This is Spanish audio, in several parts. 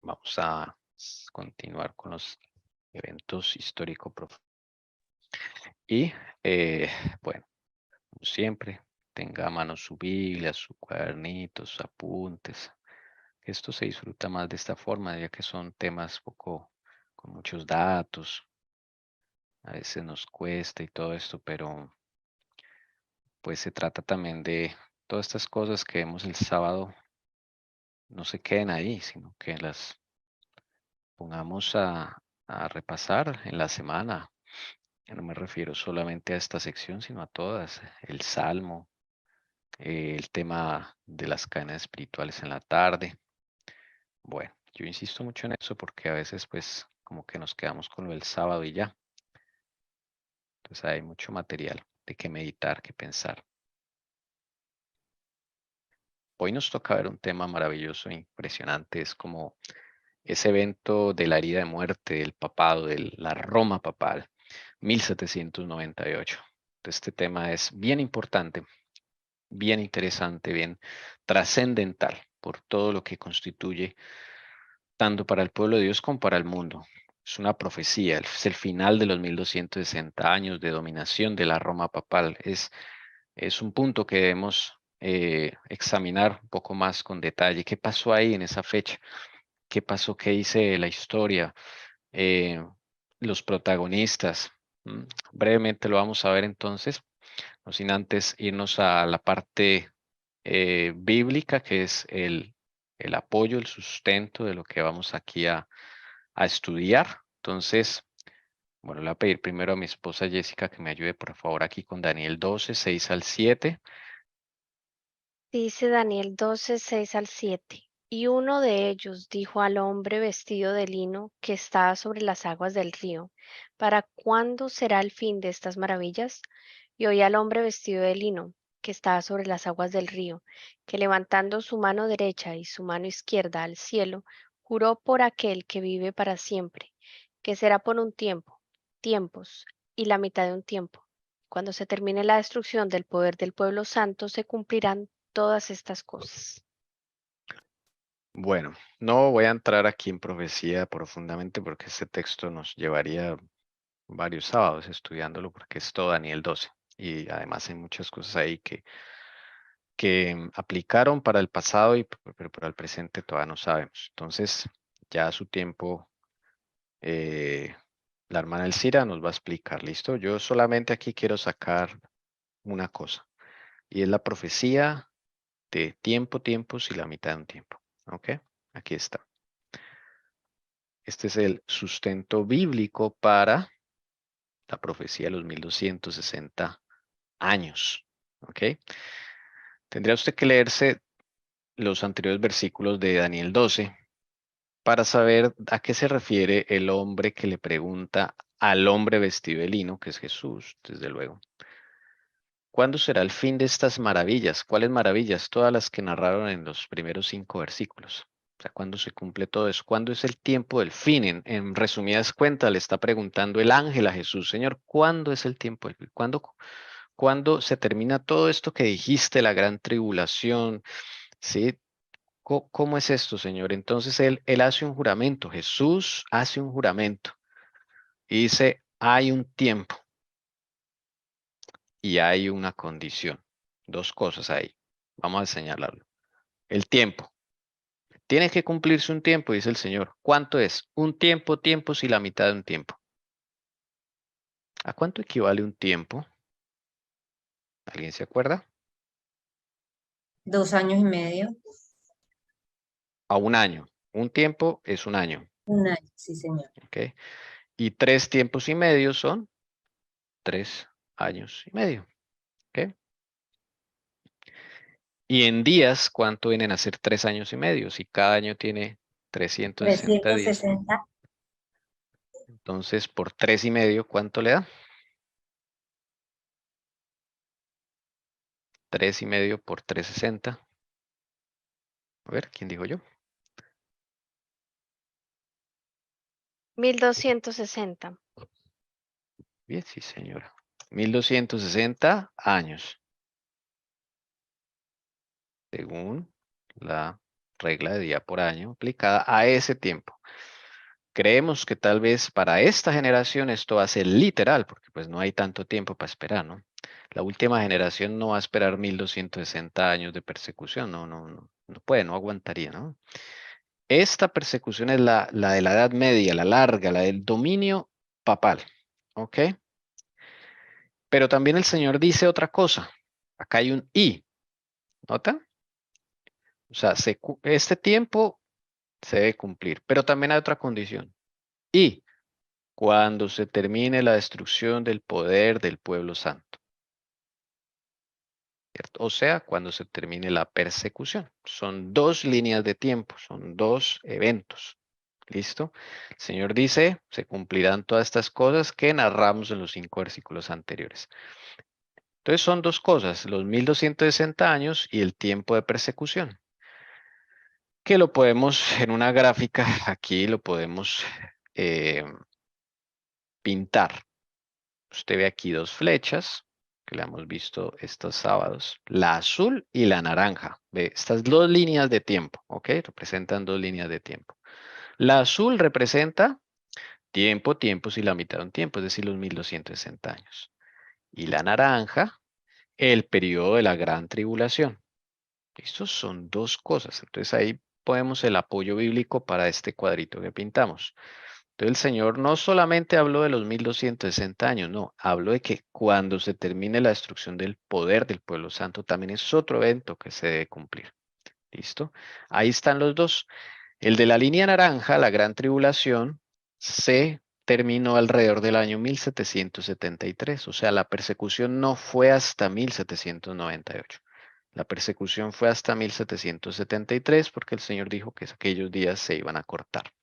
Vamos a continuar con los eventos históricos. Y bueno, como siempre, tenga a mano su Biblia, su cuadernito, sus apuntes. Esto se disfruta más de esta forma, ya que son temas poco con muchos datos. A veces nos cuesta y todo esto, pero pues se trata también de todas estas cosas que vemos el sábado, no se queden ahí, sino que las pongamos a repasar en la semana. No me refiero solamente a esta sección, sino a todas. El Salmo, el tema de las cadenas espirituales en la tarde. Bueno, yo insisto mucho en eso porque a veces pues como que nos quedamos con lo del sábado y ya. Entonces hay mucho material de qué meditar, qué pensar. Hoy nos toca ver un tema maravilloso e impresionante. Es como ese evento de la herida de muerte del papado, de la Roma papal, 1798. Este tema es bien importante, bien interesante, bien trascendental por todo lo que constituye tanto para el pueblo de Dios como para el mundo. Es una profecía, es el final de los 1260 años de dominación de la Roma papal. Es un punto que debemos examinar un poco más con detalle. ¿Qué pasó ahí en esa fecha? ¿Qué pasó? ¿Qué dice la historia? Eh, los protagonistas. Brevemente lo vamos a ver entonces, no sin antes irnos a la parte bíblica, que es el apoyo, el sustento de lo que vamos aquí a estudiar. Entonces, bueno, le voy a pedir primero a mi esposa Jessica que me ayude por favor aquí con Daniel 12, 6 al 7. Dice Daniel 12, 6 al 7. Y uno de ellos dijo al hombre vestido de lino que estaba sobre las aguas del río: ¿Para cuándo será el fin de estas maravillas? Y oí al hombre vestido de lino que estaba sobre las aguas del río, que levantando su mano derecha y su mano izquierda al cielo, juró por aquel que vive para siempre, que será por un tiempo, tiempos y la mitad de un tiempo. Cuando se termine la destrucción del poder del pueblo santo, se cumplirán todas estas cosas. Bueno, no voy a entrar aquí en profecía profundamente porque este texto nos llevaría varios sábados estudiándolo porque es todo Daniel 12 y además hay muchas cosas ahí que aplicaron para el pasado y pero para el presente todavía no sabemos. Entonces, ya a su tiempo, eh, la hermana Elcira nos va a explicar, ¿listo? Yo solamente aquí quiero sacar una cosa y es la profecía de tiempo, tiempos y la mitad de un tiempo. ¿Ok? Aquí está. Este es el sustento bíblico para la profecía de los 1260 años. ¿Ok? Tendría usted que leerse los anteriores versículos de Daniel 12 para saber a qué se refiere el hombre que le pregunta al hombre vestido de lino, que es Jesús, desde luego. ¿Cuándo será el fin de estas maravillas? ¿Cuáles maravillas? Todas las que narraron en los primeros 5 versículos. O sea, ¿cuándo se cumple todo eso? ¿Cuándo es el tiempo del fin? En resumidas cuentas, le está preguntando el ángel a Jesús, Señor, ¿cuándo es el tiempo del fin? ¿Cuándo se termina todo esto que dijiste, la gran tribulación? ¿Sí? ¿Cómo es esto, Señor? Entonces él hace un juramento, Jesús hace un juramento y dice, hay un tiempo y hay una condición. Dos cosas ahí. Vamos a señalarlo. El tiempo. Tiene que cumplirse un tiempo, dice el Señor. ¿Cuánto es? Un tiempo, tiempos y la mitad de un tiempo. ¿A cuánto equivale un tiempo? ¿Alguien se acuerda? 2 años y medio. A un año. Un tiempo es un año. Un año, sí, señor. ¿Ok? Y 3 tiempos y medio son 3 años y medio. ¿Ok? Y en días, ¿cuánto vienen a ser 3 años y medio? Si cada año tiene 360 días. 360. Entonces, por 3 y medio, ¿cuánto le da? 3 y medio por 360. A ver, ¿quién dijo yo? 1260. Bien, sí, señora. 1260 años, según la regla de día por año aplicada a ese tiempo. Creemos que tal vez para esta generación esto va a ser literal, porque pues no hay tanto tiempo para esperar, ¿no? La última generación no va a esperar 1260 años de persecución, no puede, no aguantaría, ¿no? Esta persecución es la de la Edad Media, la larga, la del dominio papal, ¿ok? Pero también el Señor dice otra cosa. Acá hay un y, ¿nota? O sea, este tiempo se debe cumplir, pero también hay otra condición. Y cuando se termine la destrucción del poder del pueblo santo. ¿Cierto? O sea, cuando se termine la persecución. Son dos líneas de tiempo, son dos eventos. ¿Listo? El Señor dice, se cumplirán todas estas cosas que narramos en los 5 versículos anteriores. Entonces son dos cosas, los 1260 años y el tiempo de persecución. Que lo podemos en una gráfica, aquí lo podemos pintar. Usted ve aquí dos flechas que la hemos visto estos sábados, la azul y la naranja. Ve, estas dos líneas de tiempo, ¿ok? Representan dos líneas de tiempo. La azul representa tiempo, tiempos y la mitad de un tiempo, es decir, los 1260 años. Y la naranja, el periodo de la gran tribulación. Estos son dos cosas. Entonces ahí ponemos el apoyo bíblico para este cuadrito que pintamos. Entonces el Señor no solamente habló de los 1260 años, no, habló de que cuando se termine la destrucción del poder del pueblo santo, también es otro evento que se debe cumplir. ¿Listo? Ahí están los dos. El de la línea naranja, la gran tribulación, se terminó alrededor del año 1773. O sea, la persecución no fue hasta 1798. La persecución fue hasta 1773 porque el Señor dijo que aquellos días se iban a cortar.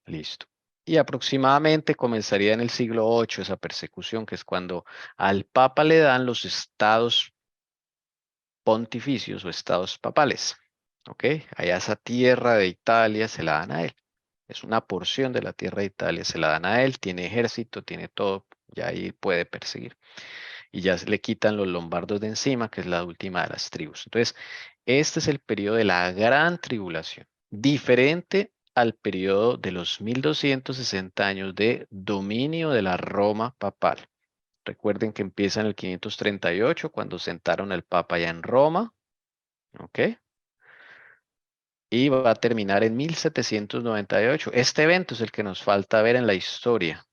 Listo. Y aproximadamente comenzaría en el siglo VIII esa persecución, que es cuando al Papa le dan los estados pontificios o estados papales. ¿Ok? Allá esa tierra de Italia se la dan a él. Es una porción de la tierra de Italia, se la dan a él, tiene ejército, tiene todo, ya ahí puede perseguir. Y ya se le quitan los lombardos de encima, que es la última de las tribus. Entonces, este es el periodo de la gran tribulación, diferente al periodo de los 1260 años de dominio de la Roma papal. Recuerden que empieza en el 538, cuando sentaron al Papa ya en Roma, ¿ok? Y va a terminar en 1798. Este evento es el que nos falta ver en la historia,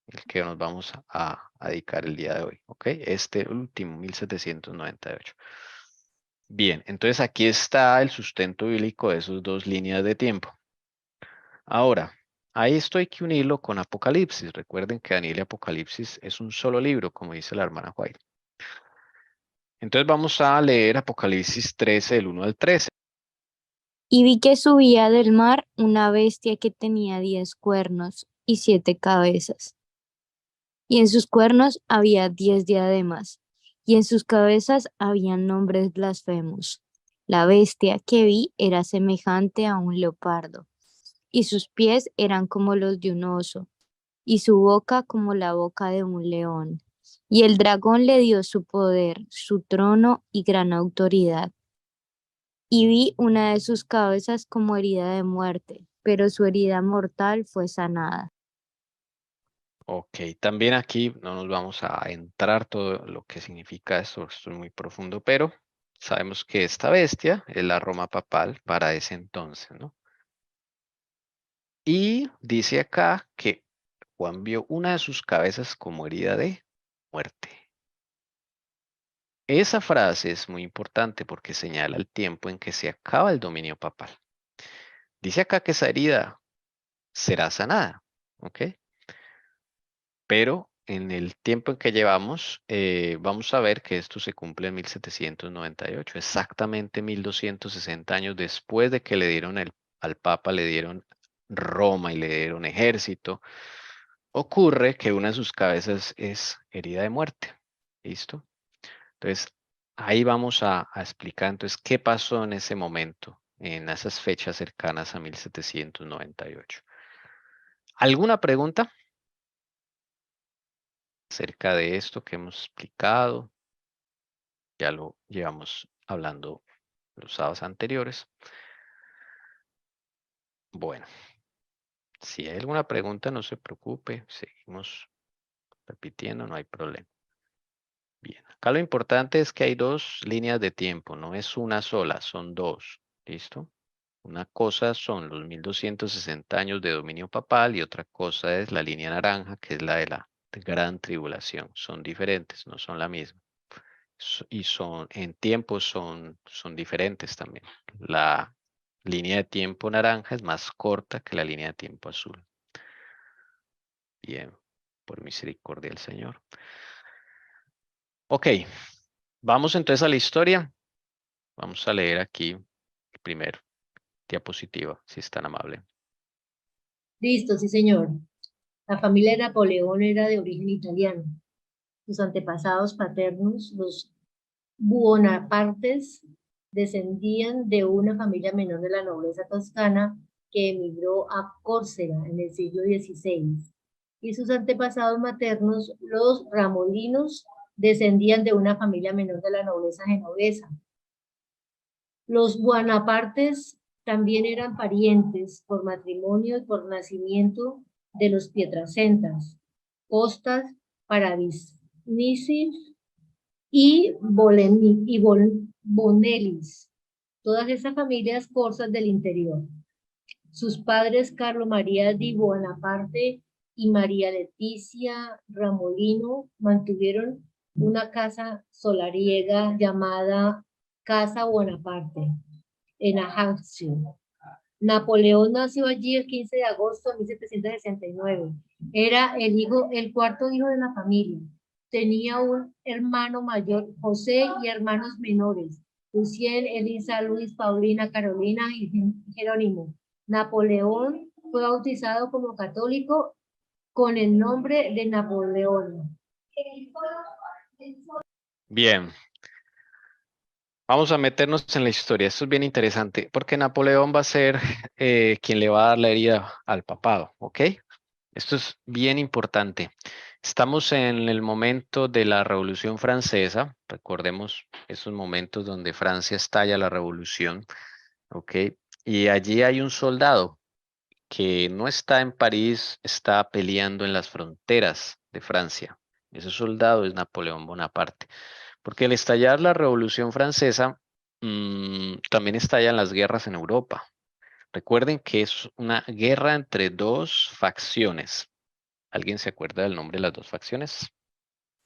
el que nos vamos a dedicar el día de hoy, ¿ok? Este último, 1798. Bien, entonces aquí está el sustento bíblico de esas dos líneas de tiempo. Ahora, ahí esto hay que unirlo con Apocalipsis. Recuerden que Daniel y Apocalipsis es un solo libro, como dice la hermana White. Entonces vamos a leer Apocalipsis 13, del 1 al 13. Y vi que subía del mar una bestia que tenía 10 cuernos y 7 cabezas. Y en sus cuernos había 10 diademas, y en sus cabezas habían nombres blasfemos. La bestia que vi era semejante a un leopardo, y sus pies eran como los de un oso, y su boca como la boca de un león. Y el dragón le dio su poder, su trono y gran autoridad. Y vi una de sus cabezas como herida de muerte, pero su herida mortal fue sanada. Ok, también aquí no nos vamos a entrar todo lo que significa esto es muy profundo, pero sabemos que esta bestia es la Roma papal para ese entonces, ¿no? Y dice acá que Juan vio una de sus cabezas como herida de muerte. Esa frase es muy importante porque señala el tiempo en que se acaba el dominio papal. Dice acá que esa herida será sanada, ¿ok? Pero en el tiempo en que llevamos, vamos a ver que esto se cumple en 1798, exactamente 1260 años después de que le dieron al Papa, le dieron Roma y le dieron ejército. Ocurre que una de sus cabezas es herida de muerte. ¿Listo? Entonces, ahí vamos a explicar entonces qué pasó en ese momento, en esas fechas cercanas a 1798. ¿Alguna pregunta acerca de esto que hemos explicado? Ya lo llevamos hablando los sábados anteriores. Bueno, si hay alguna pregunta, no se preocupe. Seguimos repitiendo, no hay problema. Bien, acá lo importante es que hay dos líneas de tiempo, no es una sola, son dos. ¿Listo? Una cosa son los 1260 años de dominio papal y otra cosa es la línea naranja, que es la de la gran tribulación. Son diferentes, no son la misma. Y son en tiempo son diferentes también. La línea de tiempo naranja es más corta que la línea de tiempo azul. Bien, por misericordia del Señor. Ok, vamos entonces a la historia. Vamos a leer aquí el primer diapositiva, si es tan amable. Listo, sí, señor. La familia de Napoleón era de origen italiano. Sus antepasados paternos, los Buonapartes, descendían de una familia menor de la nobleza toscana que emigró a Córcega en el siglo XVI. Y sus antepasados maternos, los Ramolinos, descendían de una familia menor de la nobleza genovesa. Los Buonapartes también eran parientes por matrimonio y por nacimiento de los Pietracentas, Costas, Paravicinicis y Bonellis, todas esas familias corsas del interior. Sus padres, Carlo María di Bonaparte y María Leticia Ramolino, mantuvieron una casa solariega llamada Casa Bonaparte, en Ajaccio. Napoleón nació allí el 15 de agosto de 1769. Era el cuarto hijo de la familia. Tenía un hermano mayor, José, y hermanos menores, Lucien, Elisa, Luis, Paulina, Carolina y Jerónimo. Napoleón fue bautizado como católico con el nombre de Napoleón. Bien, vamos a meternos en la historia. Esto es bien interesante porque Napoleón va a ser quien le va a dar la herida al papado, ¿ok? Esto es bien importante. Estamos en el momento de la Revolución Francesa. Recordemos esos momentos donde Francia estalla la revolución, ¿ok? Y allí hay un soldado que no está en París, está peleando en las fronteras de Francia. Ese soldado es Napoleón Bonaparte. Porque al estallar la Revolución Francesa, también estallan las guerras en Europa. Recuerden que es una guerra entre dos facciones. ¿Alguien se acuerda del nombre de las dos facciones?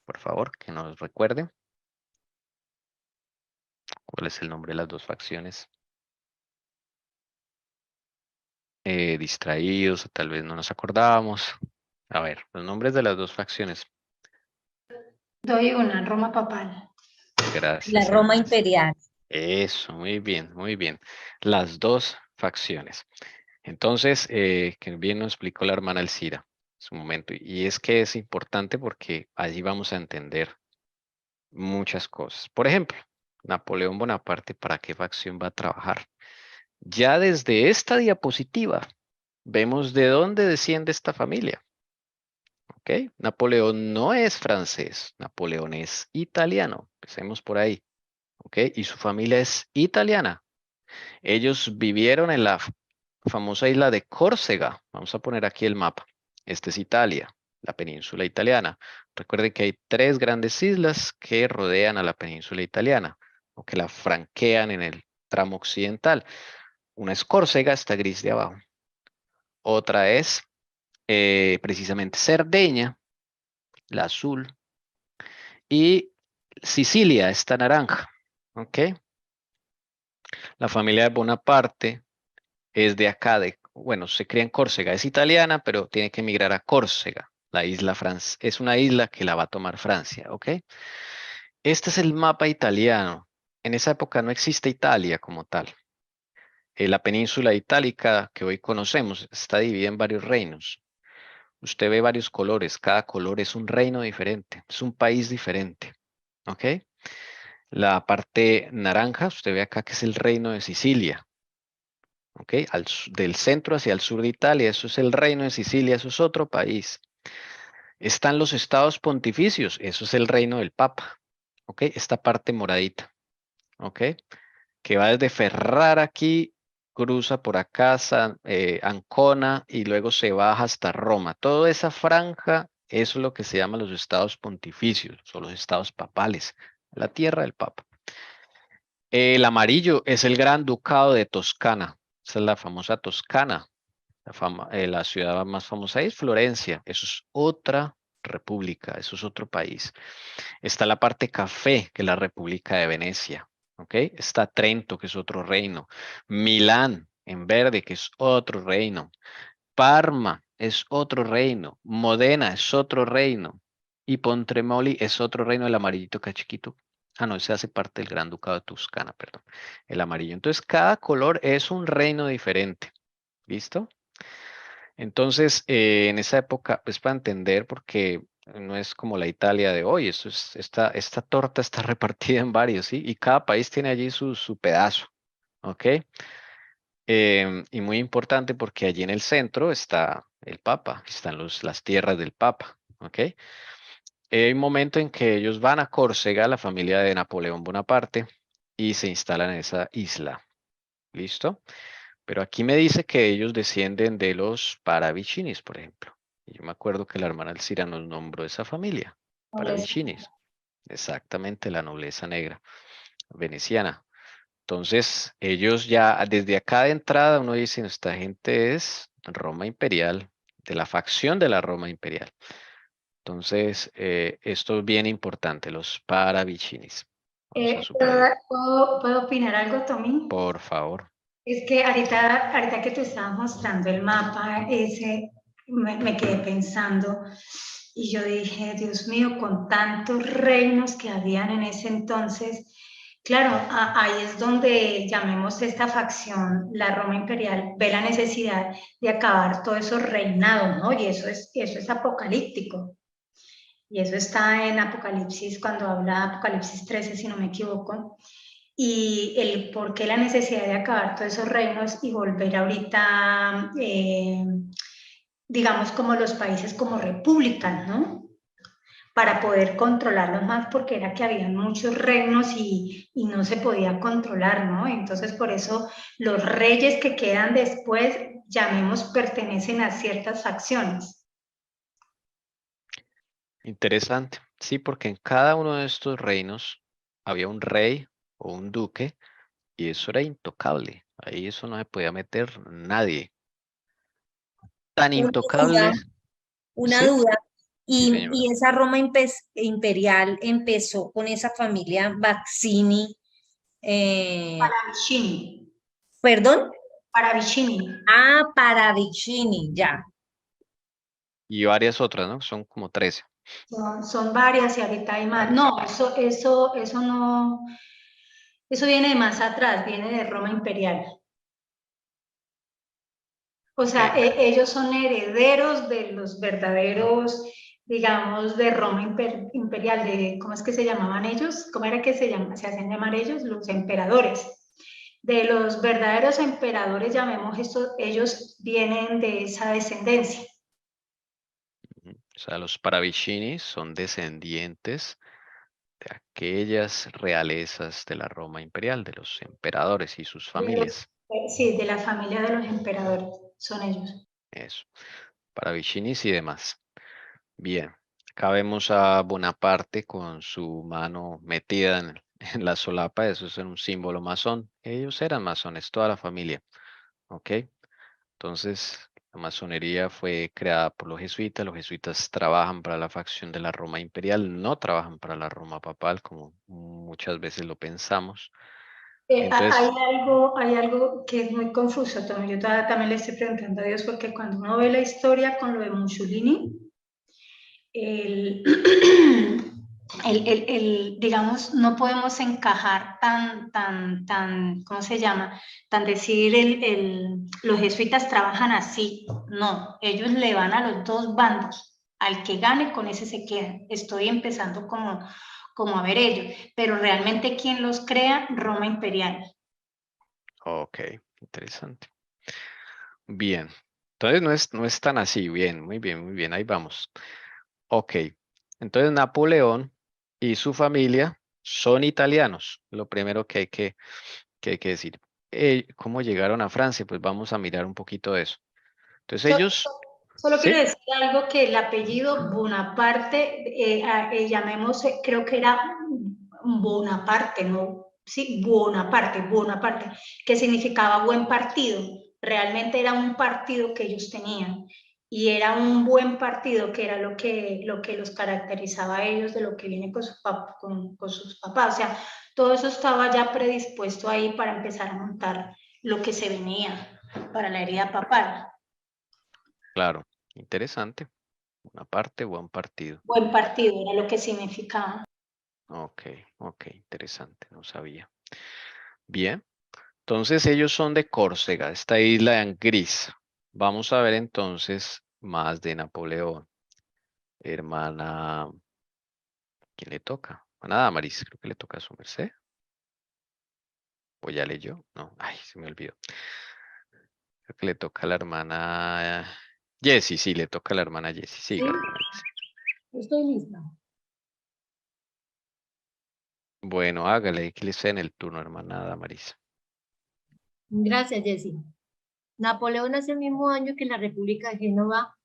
Por favor, que nos recuerde. ¿Cuál es el nombre de las dos facciones? Distraídos, o tal vez no nos acordábamos. A ver, los nombres de las dos facciones. Doy una, Roma papal. La Gracias, Roma Almas. imperial. Eso, muy bien, muy bien. Las dos facciones. Entonces, que bien nos explicó la hermana Elcira en su momento. Y es que es importante porque allí vamos a entender muchas cosas. Por ejemplo, Napoleón Bonaparte, ¿para qué facción va a trabajar? Ya desde esta diapositiva vemos de dónde desciende esta familia. ¿Ok? Napoleón no es francés, Napoleón es italiano. Empecemos por ahí. ¿Ok? Y su familia es italiana. Ellos vivieron en la famosa isla de Córcega. Vamos a poner aquí el mapa. Este es Italia, la península italiana. Recuerden que hay tres grandes islas que rodean a la península italiana o que la franquean en el tramo occidental. Una es Córcega, está gris de abajo. Otra es precisamente Cerdeña, la azul. Y Sicilia, está naranja. ¿Ok? La familia de Bonaparte es de acá, bueno, se cría en Córcega, es italiana, pero tiene que emigrar a Córcega. La isla es una isla que la va a tomar Francia, ¿ok? Este es el mapa italiano. En esa época no existe Italia como tal. La península itálica que hoy conocemos está dividida en varios reinos. Usted ve varios colores, cada color es un reino diferente, es un país diferente, ¿ok? La parte naranja, usted ve acá que es el reino de Sicilia. ¿Ok? Del centro hacia el sur de Italia, eso es el reino de Sicilia, eso es otro país. Están los estados pontificios, eso es el reino del Papa. ¿Ok? Esta parte moradita. ¿Ok? Que va desde Ferrara aquí cruza por acá, Ancona, y luego se baja hasta Roma. Toda esa franja, eso es lo que se llama los estados pontificios, o los estados papales, la tierra del papa. El amarillo es el Gran Ducado de Toscana, esa es la famosa Toscana. La ciudad más famosa es Florencia, eso es otra república, eso es otro país. Está la parte café, que es la República de Venecia, ¿ok? Está Trento, que es otro reino. Milán, en verde, que es otro reino. Parma es otro reino. Modena es otro reino. Y Pontremoli es otro reino, el amarillito que es chiquito. Ah, no, ese hace parte del Gran Ducado de Toscana, perdón. El amarillo. Entonces, cada color es un reino diferente. ¿Listo? Entonces, en esa época, pues para entender, porque no es como la Italia de hoy, esta torta está repartida en varios, ¿sí? Y cada país tiene allí su pedazo, ¿ok? Y muy importante porque allí en el centro está el Papa, están las tierras del Papa, ¿ok? Hay un momento en que ellos van a Córcega, la familia de Napoleón Bonaparte, y se instalan en esa isla, ¿listo? Pero aquí me dice que ellos descienden de los Paravicinis, por ejemplo. Y yo me acuerdo que la hermana Alcira nos nombró esa familia, Paravicinis. Exactamente, la nobleza negra veneciana. Entonces, ellos ya, desde acá de entrada, uno dice, esta gente es Roma Imperial, de la facción de la Roma Imperial. Entonces, esto es bien importante, los Paravicinis. Vamos a subrayar. ¿Puedo opinar algo, Tommy? Por favor. Es que ahorita que te estaba mostrando el mapa, ese, me quedé pensando y yo dije, Dios mío, con tantos reinos que habían en ese entonces, claro, ahí es donde llamemos esta facción, la Roma Imperial, ve la necesidad de acabar todos esos reinados, ¿no? Y eso es apocalíptico. Y eso está en Apocalipsis, cuando habla Apocalipsis 13, si no me equivoco, y el por qué la necesidad de acabar todos esos reinos y volver ahorita, digamos, como los países como repúblicas, ¿no? Para poder controlarlos más, porque era que habían muchos reinos y no se podía controlar, ¿no? Entonces, por eso los reyes que quedan después, llamemos, pertenecen a ciertas facciones. Interesante. Sí, porque en cada uno de estos reinos había un rey o un duque y eso era intocable. Ahí eso no se podía meter nadie. Tan Una intocable, una ¿sí? duda. Sí, señora. Y esa Roma imperial empezó con esa familia Bazzini. Paravicini. ¿Perdón? Paravicini. Ah, Paravicini, ya. Y varias otras, ¿no? Son como 13. Son varias y ahorita hay más. No, eso no, eso viene de más atrás, viene de Roma Imperial. O sea, Ok. ellos son herederos de los verdaderos, digamos, de Roma Imperial, de, ¿cómo es que se llamaban ellos? ¿Cómo era que se hacían llamar ellos? Los emperadores. De los verdaderos emperadores, llamemos esto, ellos vienen de esa descendencia. O sea, los Paravicini son descendientes de aquellas realezas de la Roma imperial, de los emperadores y sus familias. Sí, de la familia de los emperadores, son ellos. Eso. Paravicinis y demás. Bien. Acá vemos a Bonaparte con su mano metida en la solapa. Eso es un símbolo masón. Ellos eran masones, toda la familia. ¿Ok? Entonces, la masonería fue creada por los jesuitas. Los jesuitas trabajan para la facción de la Roma imperial, no trabajan para la Roma papal, como muchas veces lo pensamos. Entonces, Hay algo que es muy confuso, Tommy. Yo también le estoy preguntando a Dios porque cuando uno ve la historia con lo de Mussolini, digamos, no podemos encajar ¿cómo se llama? Tan decir, los jesuitas trabajan así. No, ellos le van a los dos bandos. Al que gane, con ese se queda. Estoy empezando como a ver ellos. Pero realmente, ¿quién los crea? Roma Imperial. ok, interesante. Bien. Entonces no es tan así. Bien, muy bien, muy bien. Ahí vamos. Ok. Entonces Napoleón y su familia son italianos. Lo primero que hay que decir. cómo llegaron a Francia? Pues vamos a mirar un poquito de eso. Entonces Yo ellos, solo ¿sí? quiero decir algo, que el apellido Bonaparte, llamémosle, creo que era Bonaparte, ¿no? Sí, Bonaparte, que significaba buen partido. Realmente era un partido que ellos tenían y era un buen partido, que era lo que los caracterizaba a ellos de lo que viene con, con sus papás. O sea, todo eso estaba ya predispuesto ahí para empezar a montar lo que se venía para la herida papal. Claro, interesante. Una parte, buen partido. Buen partido, era lo que significaba. Ok, interesante, no sabía. Bien, entonces ellos son de Córcega, esta isla en gris. Vamos a ver entonces más de Napoleón. Hermana, ¿quién le toca? Hermana Damaris, creo que le toca a su merced. ¿O ya leyó? No, ay, se me olvidó. Creo que le toca a la hermana Jessie, sí, le toca a la hermana Jessie. ¿Sí? Siga, hermana Jessie. Estoy lista. Bueno, hágale, que le esté en el turno, hermana Damaris. Gracias, Jessy. Napoleón, hace el mismo año que la República de Génova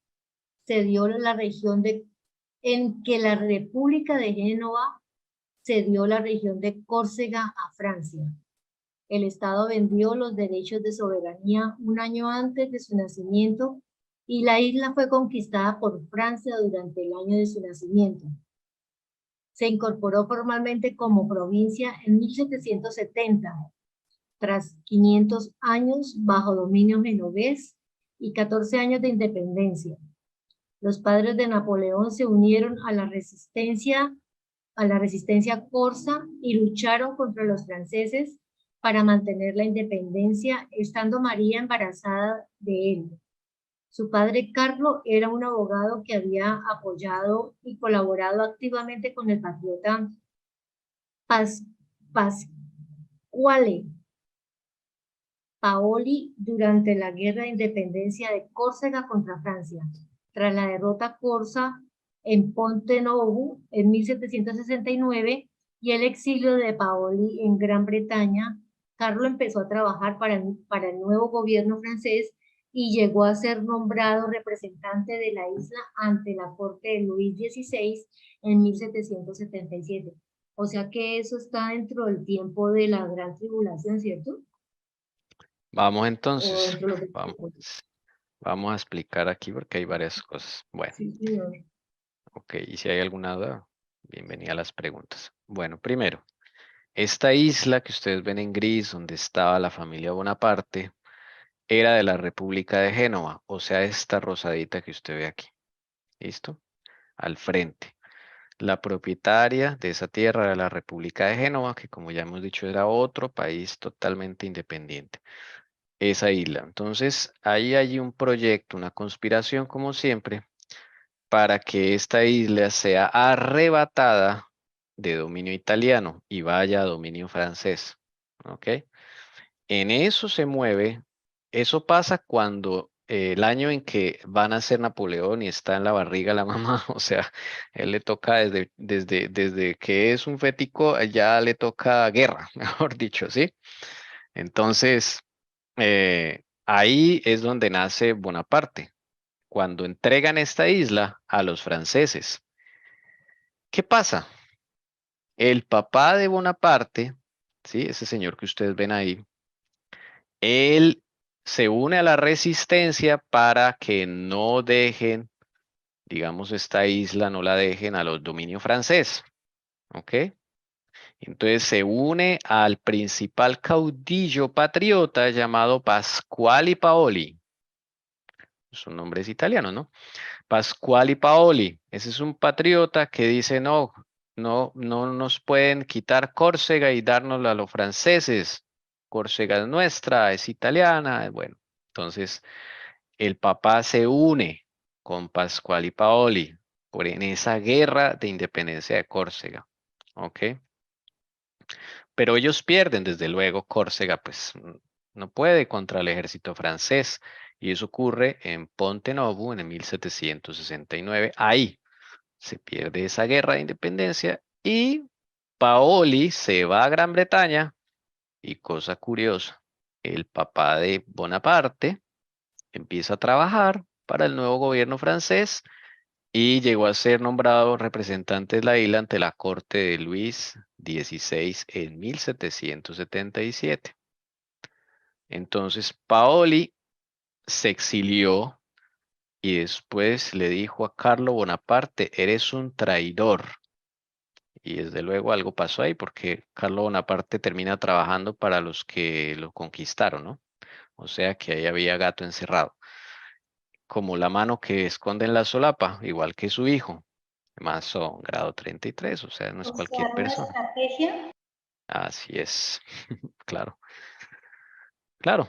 cedió la región de, en que la República de Génova cedió la región de Córcega a Francia. El Estado vendió los derechos de soberanía un año antes de su nacimiento y la isla fue conquistada por Francia durante el año de su nacimiento. Se incorporó formalmente como provincia en 1770, tras 500 años bajo dominio genovés y 14 años de independencia. Los padres de Napoleón se unieron a la resistencia corsa y lucharon contra los franceses para mantener la independencia, estando María embarazada de él. Su padre Carlo era un abogado que había apoyado y colaborado activamente con el patriota Pasquale Paoli durante la Guerra de Independencia de Córcega contra Francia. Tras la derrota corsa en Ponte Novo en 1769 y el exilio de Paoli en Gran Bretaña, Carlo empezó a trabajar para el nuevo gobierno francés y llegó a ser nombrado representante de la isla ante la corte de Luis XVI en 1777. O sea que eso está dentro del tiempo de la Gran Tribulación, ¿cierto? Vamos O entonces, dentro de lo que vamos a explicar aquí porque hay varias cosas. Bueno, Sí, señor. ok, y si hay alguna duda, bienvenida a las preguntas. Bueno, primero, esta isla que ustedes ven en gris, donde estaba la familia Bonaparte, era de la República de Génova, o sea, esta rosadita que usted ve aquí. ¿Listo? Al frente. La propietaria de esa tierra era la República de Génova, que como ya hemos dicho era otro país totalmente independiente. Esa isla. Entonces, ahí hay un proyecto, una conspiración como siempre, para que esta isla sea arrebatada de dominio italiano y vaya a dominio francés. ¿Ok? En eso se mueve, eso pasa cuando el año en que van a ser Napoleón y está en la barriga la mamá, o sea, él le toca desde que es un fetico, ya le toca guerra, mejor dicho, ¿sí? Entonces, ahí es donde nace Bonaparte, cuando entregan esta isla a los franceses. ¿Qué pasa? El papá de Bonaparte, ¿sí? Ese señor que ustedes ven ahí, él se une a la resistencia para que no dejen, digamos, esta isla, no la dejen a los dominios francés. ¿Ok? Entonces se une al principal caudillo patriota llamado Pasquale Paoli. Su nombre es italiano, ¿no? Pasquale Paoli. Ese es un patriota que dice, no, no nos pueden quitar Córcega y dárnosla a los franceses. Córcega es nuestra, es italiana. Bueno, entonces el papá se une con Pasquale Paoli en esa guerra de independencia de Córcega. ¿Ok? Pero ellos pierden, desde luego, Córcega, pues no puede contra el ejército francés. Y eso ocurre en Ponte Novo en 1769. Ahí se pierde esa guerra de independencia y Paoli se va a Gran Bretaña. Y cosa curiosa, el papá de Bonaparte, empieza a trabajar para el nuevo gobierno francés y llegó a ser nombrado representante de la isla ante la corte de Luis XVI en 1777. Entonces Paoli se exilió y después le dijo a Carlo Bonaparte, eres un traidor. Y desde luego algo pasó ahí porque Carlo Bonaparte termina trabajando para los que lo conquistaron, ¿no? O sea que ahí había gato encerrado. Como la mano que esconde en la solapa, igual que su hijo. Mazo grado 33, o sea, no es O cualquier sea, una persona. estrategia. Así es, claro, claro.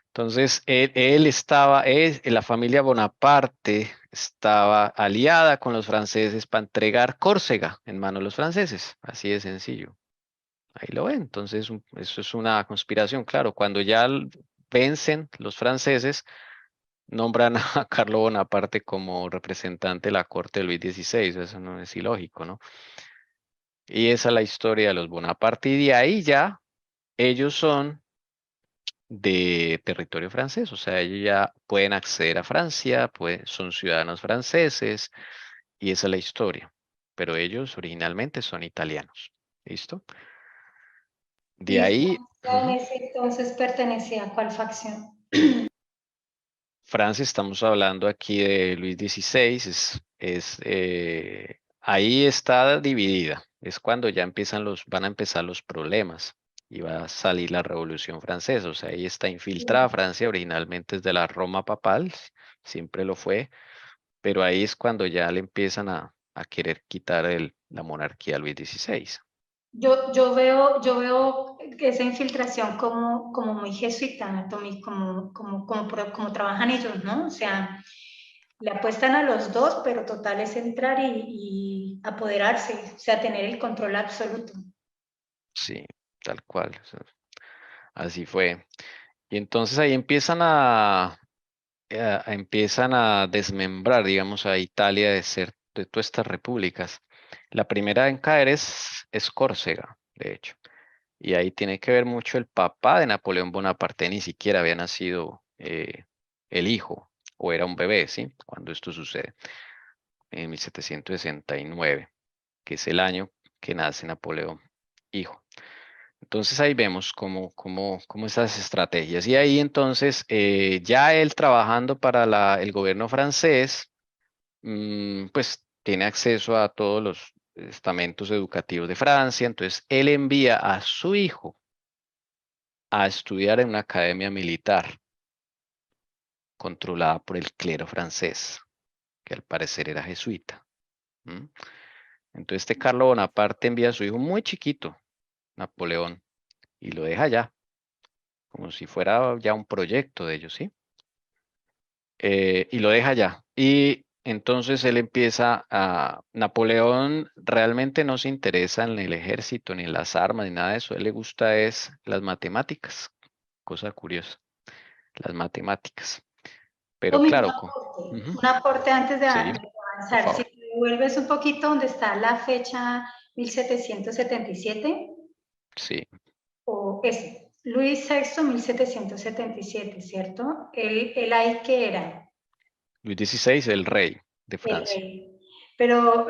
Entonces, él estaba, la familia Bonaparte estaba aliada con los franceses para entregar Córcega en manos de los franceses. Así de sencillo. Ahí lo ven. Entonces, eso es una conspiración. Claro, cuando ya vencen los franceses, nombran a Carlo Bonaparte como representante de la corte de Luis XVI. Eso no es ilógico, ¿no? Y esa es la historia de los Bonaparte. Y de ahí ya ellos son de territorio francés, o sea, ellos ya pueden acceder a Francia, son ciudadanos franceses y esa es la historia, pero ellos originalmente son italianos. ¿Listo? De ¿Y ahí, Francia en ese entonces pertenecía a cuál facción? Francia, estamos hablando aquí de Luis XVI, ahí está dividida, es cuando ya van a empezar los problemas y va a salir la Revolución Francesa, o sea, ahí está infiltrada Francia, originalmente es de la Roma papal, siempre lo fue, pero ahí es cuando ya le empiezan a querer quitar la monarquía a Luis XVI. Yo veo esa infiltración como muy jesuita, Tommy, como trabajan ellos, ¿no? O sea, le apuestan a los dos, pero total es entrar y apoderarse, o sea, tener el control absoluto. Sí, tal cual, o sea, así fue. Y entonces ahí empiezan a desmembrar, digamos, a Italia de todas estas repúblicas. La primera en caer es Córcega, de hecho. Y ahí tiene que ver mucho el papá de Napoleón Bonaparte, ni siquiera había nacido el hijo, o era un bebé, ¿sí? Cuando esto sucede, en 1769, que es el año que nace Napoleón, hijo. Entonces ahí vemos cómo esas estrategias. Y ahí entonces ya él trabajando para el gobierno francés, pues tiene acceso a todos los estamentos educativos de Francia. Entonces él envía a su hijo a estudiar en una academia militar controlada por el clero francés, que al parecer era jesuita. ¿Mm? Entonces este Carlo Bonaparte envía a su hijo muy chiquito, Napoleón, y lo deja allá, como si fuera ya un proyecto de ellos, ¿sí? Y lo deja allá. Y entonces él Napoleón realmente no se interesa en el ejército, ni en las armas, ni nada de eso. A él le gusta es las matemáticas, cosa curiosa, las matemáticas. Pero Tommy, claro, un aporte antes de sí, por avanzar. Si favor. te vuelves un poquito donde está la fecha 1777, Sí, o ese, Luis VI, 1777, ¿cierto? Él ahí que era Luis XVI, el rey de el Francia. rey. Pero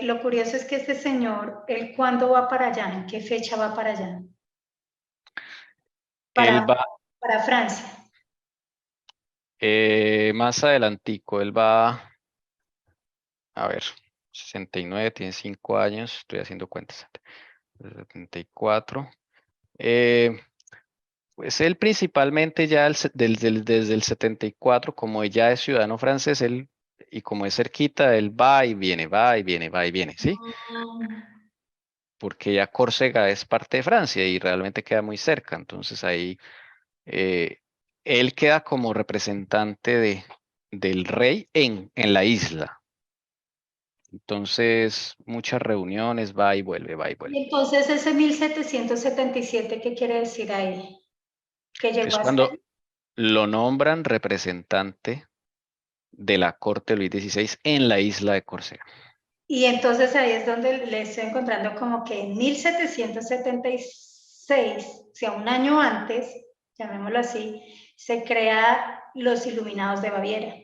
lo curioso es que este señor, ¿él cuándo va para allá? ¿En qué fecha va para allá? Él Para, va para Francia. más adelantico, él va, a ver, 69, tiene 5 años, estoy haciendo cuentas. 74. Pues él principalmente ya desde el 74, como ya es ciudadano francés, y como es cerquita, él va y viene, va y viene, va y viene, ¿sí? Porque ya Córcega es parte de Francia y realmente queda muy cerca, entonces ahí eh, él queda como representante del rey en la isla. Entonces, muchas reuniones, va y vuelve, va y vuelve. Y entonces ese 1777, ¿qué quiere decir ahí? ¿Que llegó Es hasta cuando ahí? lo nombran representante de la corte de Luis XVI en la isla de Córcega. Y entonces ahí es donde le estoy encontrando como que en 1776, o sea, un año antes, llamémoslo así, se crea los Iluminados de Baviera.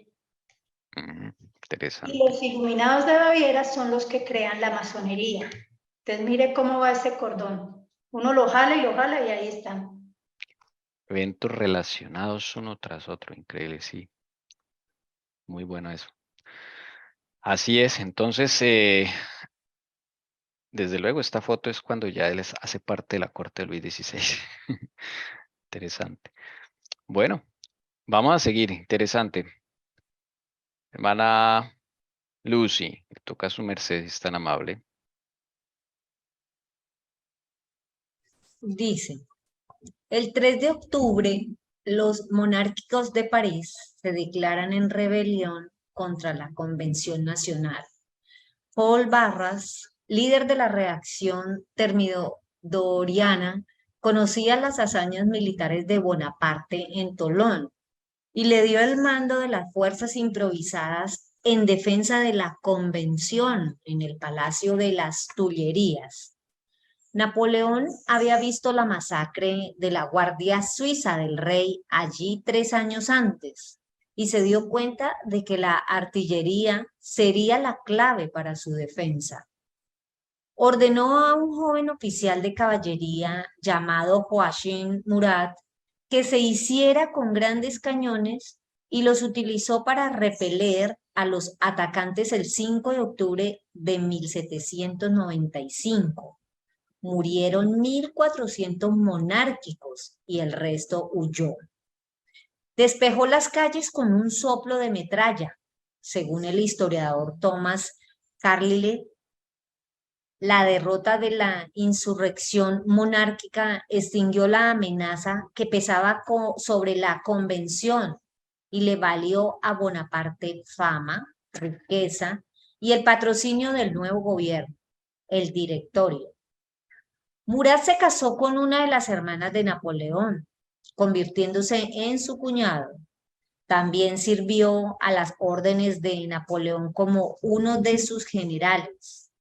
Interesante. Y los Iluminados de Baviera son los que crean la masonería. Entonces mire cómo va ese cordón. Uno lo jala y ahí están. Eventos relacionados uno tras otro, increíble, sí. Muy bueno eso. Así es, entonces, desde luego, esta foto es cuando ya él hace parte de la corte de Luis XVI. Interesante. Bueno, vamos a seguir, interesante. Hermana Lucy, le toca a su merced, si es tan amable. Dice, el 3 de octubre, los monárquicos de París se declaran en rebelión contra la Convención Nacional. Paul Barras, líder de la reacción termidoriana, conocía las hazañas militares de Bonaparte en Tolón y le dio el mando de las fuerzas improvisadas en defensa de la Convención en el Palacio de las Tullerías. Napoleón había visto la masacre de la Guardia Suiza del Rey allí 3 años antes y se dio cuenta de que la artillería sería la clave para su defensa. Ordenó a un joven oficial de caballería llamado Joachim Murat que se hiciera con grandes cañones y los utilizó para repeler a los atacantes el 5 de octubre de 1795. Murieron 1.400 monárquicos y el resto huyó. Despejó las calles con un soplo de metralla. Según el historiador Thomas Carlyle, la derrota de la insurrección monárquica extinguió la amenaza que pesaba sobre la convención y le valió a Bonaparte fama, riqueza y el patrocinio del nuevo gobierno, el Directorio. Murat se casó con una de las hermanas de Napoleón, convirtiéndose en su cuñado. También sirvió a las órdenes de Napoleón como uno de sus generales.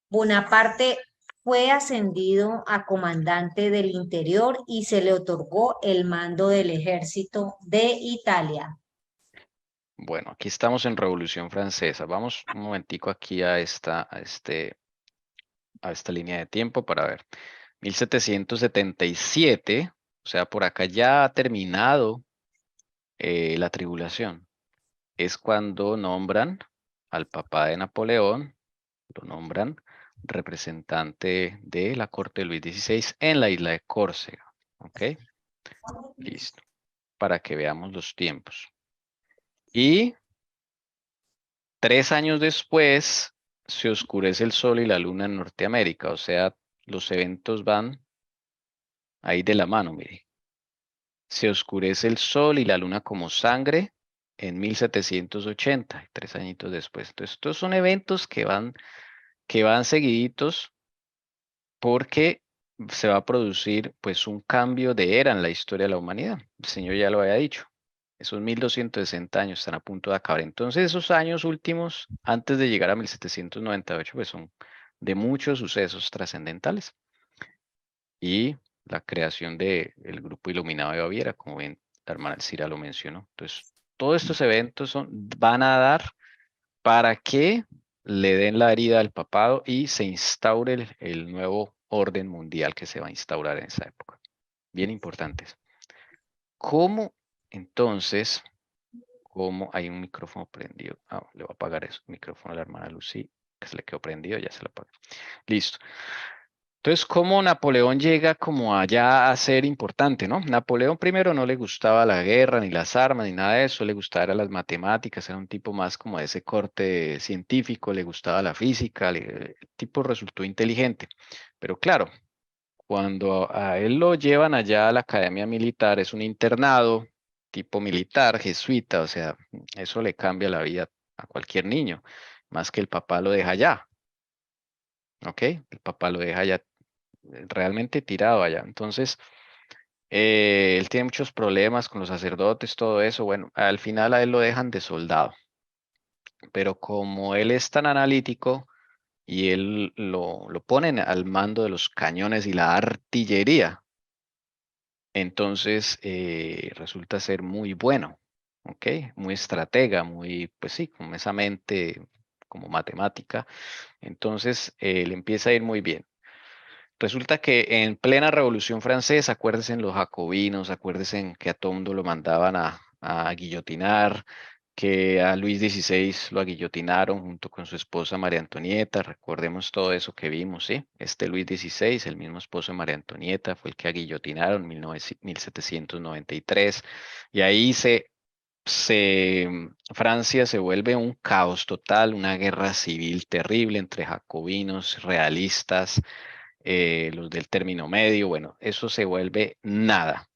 Bonaparte fue ascendido a comandante del interior y se le otorgó el mando del ejército de Italia. Bueno, aquí estamos en Revolución Francesa. Vamos un momentico aquí a esta línea de tiempo para ver. 1777, o sea, por acá ya ha terminado la tribulación. Es cuando nombran al papá de Napoleón, lo nombran representante de la corte de Luis XVI en la isla de Córcega. ¿Ok? Listo. Para que veamos los tiempos. Y 3 años después se oscurece el sol y la luna en Norteamérica. O sea, los eventos van ahí de la mano, mire. Se oscurece el sol y la luna como sangre en 1780, 3 añitos después. Entonces, estos son eventos que van seguiditos porque se va a producir pues un cambio de era en la historia de la humanidad. El Señor ya lo había dicho. Esos 1260 años están a punto de acabar. Entonces, esos años últimos, antes de llegar a 1798, pues son de muchos sucesos trascendentales. Y la creación del Grupo Iluminado de Baviera, como ven, la hermana Elcira lo mencionó. Entonces, todos estos eventos van a dar para que le den la herida al papado y se instaure el nuevo orden mundial que se va a instaurar en esa época. Bien importantes. ¿Cómo entonces, cómo hay un micrófono prendido? Le voy a apagar el micrófono a la hermana Lucy, que se le quedó prendido, ya se lo apaga. Listo. Entonces, ¿cómo Napoleón llega como allá a ser importante, no? Napoleón primero no le gustaba la guerra, ni las armas, ni nada de eso, le gustaba las matemáticas, era un tipo más como de ese corte científico, le gustaba la física, el tipo resultó inteligente. Pero claro, cuando a él lo llevan allá a la academia militar, es un internado tipo militar, jesuita, o sea, eso le cambia la vida a cualquier niño, más que el papá lo deja allá. ¿Ok? El papá lo deja allá realmente tirado allá. Entonces, él tiene muchos problemas con los sacerdotes, todo eso. Bueno, al final a él lo dejan de soldado. Pero como él es tan analítico y él lo ponen al mando de los cañones y la artillería, Entonces, resulta ser muy bueno, ¿ok? Muy estratega, muy, pues sí, con esa mente como matemática. Entonces, le empieza a ir muy bien. Resulta que en plena Revolución Francesa, acuérdense en los jacobinos, acuérdense en que a todo mundo lo mandaban a guillotinar, que a Luis XVI lo aguillotinaron junto con su esposa María Antonieta. Recordemos todo eso que vimos, ¿sí? Este Luis XVI, el mismo esposo de María Antonieta, fue el que aguillotinaron en 1793. Y ahí Francia se vuelve un caos total, una guerra civil terrible entre jacobinos, realistas, los del término medio. Bueno, eso se vuelve nada.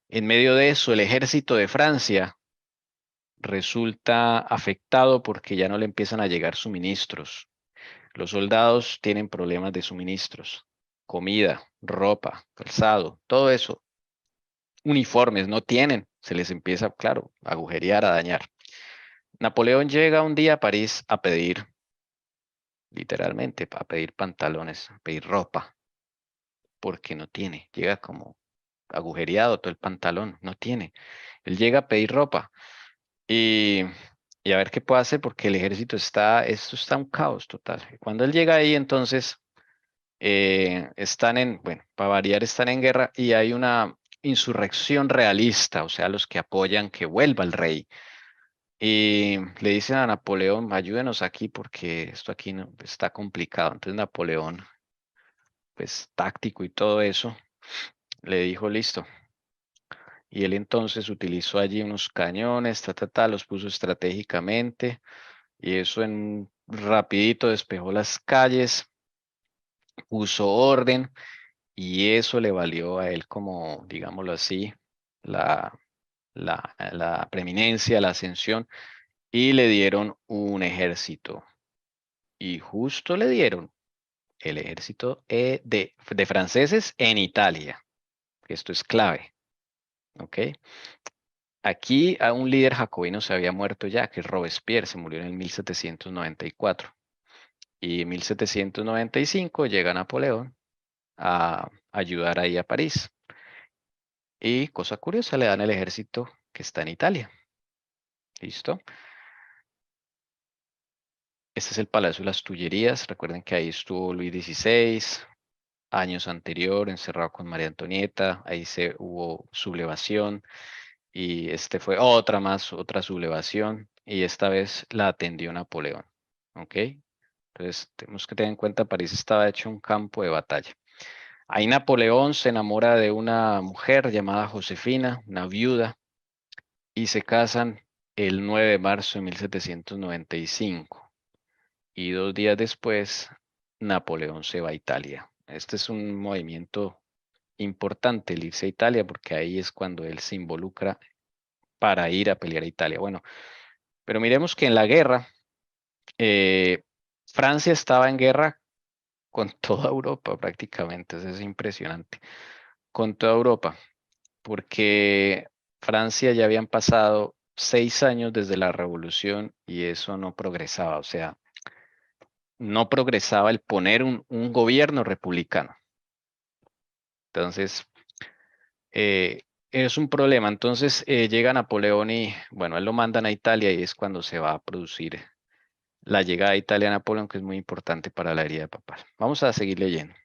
En medio de eso, el ejército de Francia resulta afectado porque ya no le empiezan a llegar suministros. Los soldados tienen problemas de suministros, comida, ropa, calzado, todo eso. Uniformes no tienen, se les empieza, claro, a agujerear, a dañar. Napoleón llega un día a París a pedir, literalmente, a pedir pantalones, a pedir ropa, porque no tiene. Llega como agujereado todo el pantalón, no tiene. Él llega a pedir ropa y, y a ver qué puede hacer porque el ejército esto está un caos total. Cuando él llega ahí, entonces, bueno, para variar, están en guerra y hay una insurrección realista, o sea, los que apoyan que vuelva el rey. Y le dicen a Napoleón, ayúdenos aquí porque esto aquí no, está complicado. Entonces Napoleón, pues táctico y todo eso, le dijo, listo. Y él entonces utilizó allí unos cañones, los puso estratégicamente y eso en rapidito despejó las calles, puso orden y eso le valió a él como, digámoslo así, la, la preeminencia, la ascensión y le dieron un ejército. Y justo le dieron el ejército de franceses en Italia. Esto es clave, ¿ok? Aquí a un líder jacobino se había muerto ya, que es Robespierre, se murió en el 1794. Y en 1795 llega Napoleón a ayudar ahí a París. Y cosa curiosa, le dan el ejército que está en Italia. ¿Listo? Este es el Palacio de las Tullerías. Recuerden que ahí estuvo Luis XVI, años anterior, encerrado con María Antonieta. Ahí hubo sublevación. Y este fue otra sublevación. Y esta vez la atendió Napoleón. ¿Ok? Entonces, tenemos que tener en cuenta, París estaba hecho un campo de batalla. Ahí Napoleón se enamora de una mujer llamada Josefina, una viuda, y se casan el 9 de marzo de 1795. Y 2 días después, Napoleón se va a Italia. Este es un movimiento importante, el irse a Italia, porque ahí es cuando él se involucra para ir a pelear a Italia. Bueno, pero miremos que en la guerra, Francia estaba en guerra con toda Europa prácticamente, eso es impresionante, con toda Europa, porque Francia ya habían pasado 6 años desde la revolución y eso no progresaba, o sea, no progresaba el poner un gobierno republicano. Entonces, es un problema. Entonces llega Napoleón y, bueno, él lo mandan a Italia y es cuando se va a producir la llegada a Italia a Napoleón, que es muy importante para la herida papal. Vamos a seguir leyendo.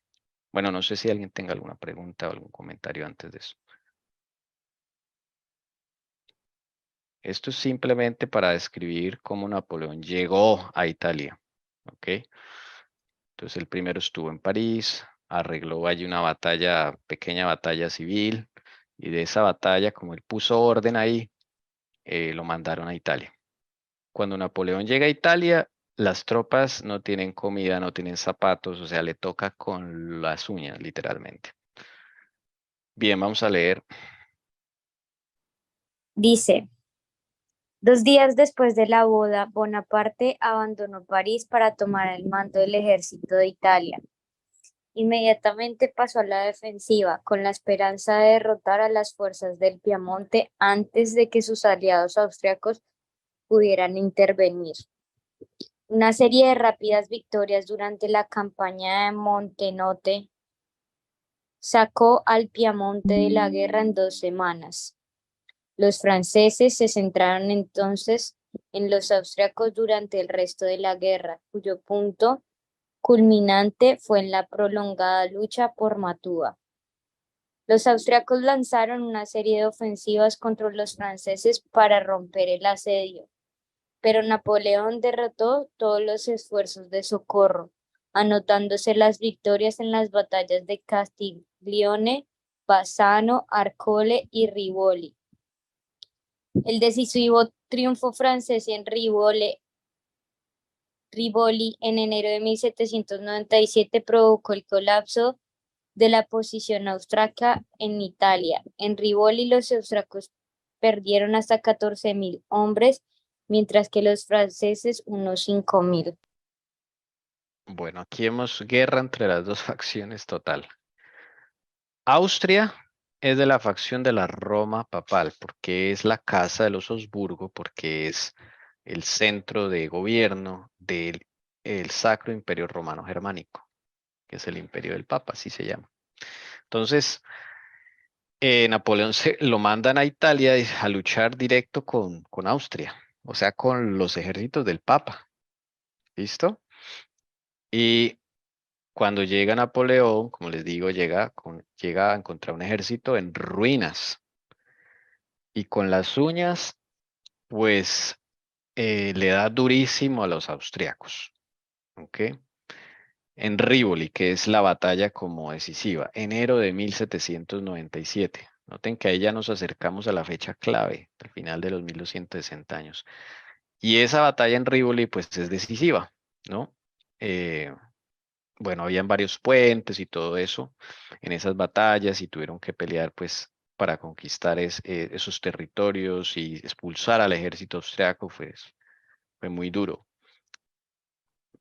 Bueno, no sé si alguien tenga alguna pregunta o algún comentario antes de eso. Esto es simplemente para describir cómo Napoleón llegó a Italia. ¿Ok? Entonces el primero estuvo en París, arregló allí una batalla, pequeña batalla civil, y de esa batalla, como él puso orden ahí, lo mandaron a Italia. Cuando Napoleón llega a Italia, las tropas no tienen comida, no tienen zapatos, o sea, le toca con las uñas, literalmente. Bien, vamos a leer. Dice, 2 días después de la boda, Bonaparte abandonó París para tomar el mando del ejército de Italia. Inmediatamente pasó a la defensiva, con la esperanza de derrotar a las fuerzas del Piamonte antes de que sus aliados austriacos pudieran intervenir. Una serie de rápidas victorias durante la campaña de Montenotte sacó al Piamonte de la guerra en 2 semanas. Los franceses se centraron entonces en los austriacos durante el resto de la guerra, cuyo punto culminante fue en la prolongada lucha por Mantua. Los austriacos lanzaron una serie de ofensivas contra los franceses para romper el asedio, pero Napoleón derrotó todos los esfuerzos de socorro, anotándose las victorias en las batallas de Castiglione, Bassano, Arcole y Rivoli. El decisivo triunfo francés en Rivoli en enero de 1797 provocó el colapso de la posición austriaca en Italia. En Rivoli los austriacos perdieron hasta 14.000 hombres, mientras que los franceses unos 5.000. Bueno, aquí hemos guerra entre las dos facciones total. Austria es de la facción de la Roma papal, porque es la casa de los Habsburgo, porque es el centro de gobierno del Sacro Imperio Romano Germánico, que es el imperio del Papa, así se llama. Entonces, Napoleón lo mandan a Italia a luchar directo con Austria, o sea, con los ejércitos del Papa. ¿Listo? Y cuando llega Napoleón, como les digo, llega a encontrar un ejército en ruinas. Y con las uñas, pues, le da durísimo a los austriacos. ¿Ok? En Rivoli, que es la batalla como decisiva, enero de 1797. Noten que ahí ya nos acercamos a la fecha clave, al final de los 1260 años. Y esa batalla en Rivoli, pues, es decisiva, ¿no? Bueno, habían varios puentes y todo eso en esas batallas y tuvieron que pelear, pues, para conquistar esos territorios y expulsar al ejército austriaco, pues, fue muy duro.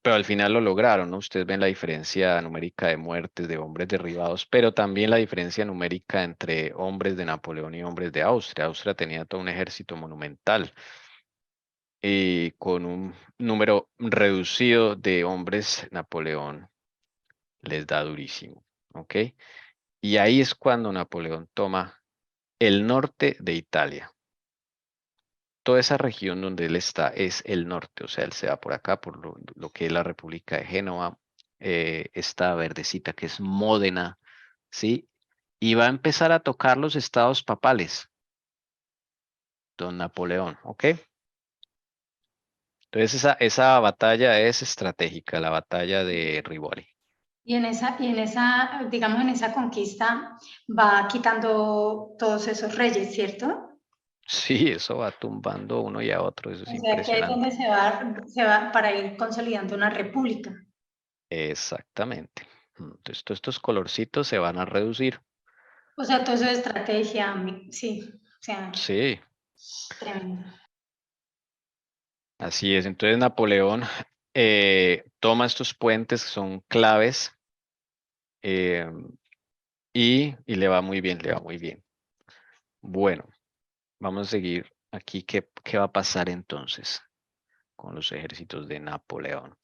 Pero al final lo lograron, ¿no? Ustedes ven la diferencia numérica de muertes, de hombres derribados, pero también la diferencia numérica entre hombres de Napoleón y hombres de Austria. Austria tenía todo un ejército monumental y con un número reducido de hombres, Napoleón les da durísimo, ¿ok? Y ahí es cuando Napoleón toma el norte de Italia. Toda esa región donde él está es el norte, o sea, él se va por acá, por lo que es la República de Génova, esta verdecita que es Módena, ¿sí? Y va a empezar a tocar los estados papales, don Napoleón, ¿ok? Entonces esa batalla es estratégica, la batalla de Rivoli. Y en esa, digamos, en esa conquista va quitando todos esos reyes, ¿cierto? Sí, eso va tumbando uno y a otro, eso es O sea, que es impresionante. donde se va para ir consolidando una república. Exactamente. Entonces, todos estos colorcitos se van a reducir. O sea, todo eso de estrategia, sí, o sea, Sí, tremendo. así es. Entonces, Napoleón toma estos puentes que son claves y le va muy bien, le va muy bien. Bueno, vamos a seguir aquí. ¿Qué va a pasar entonces con los ejércitos de Napoleón?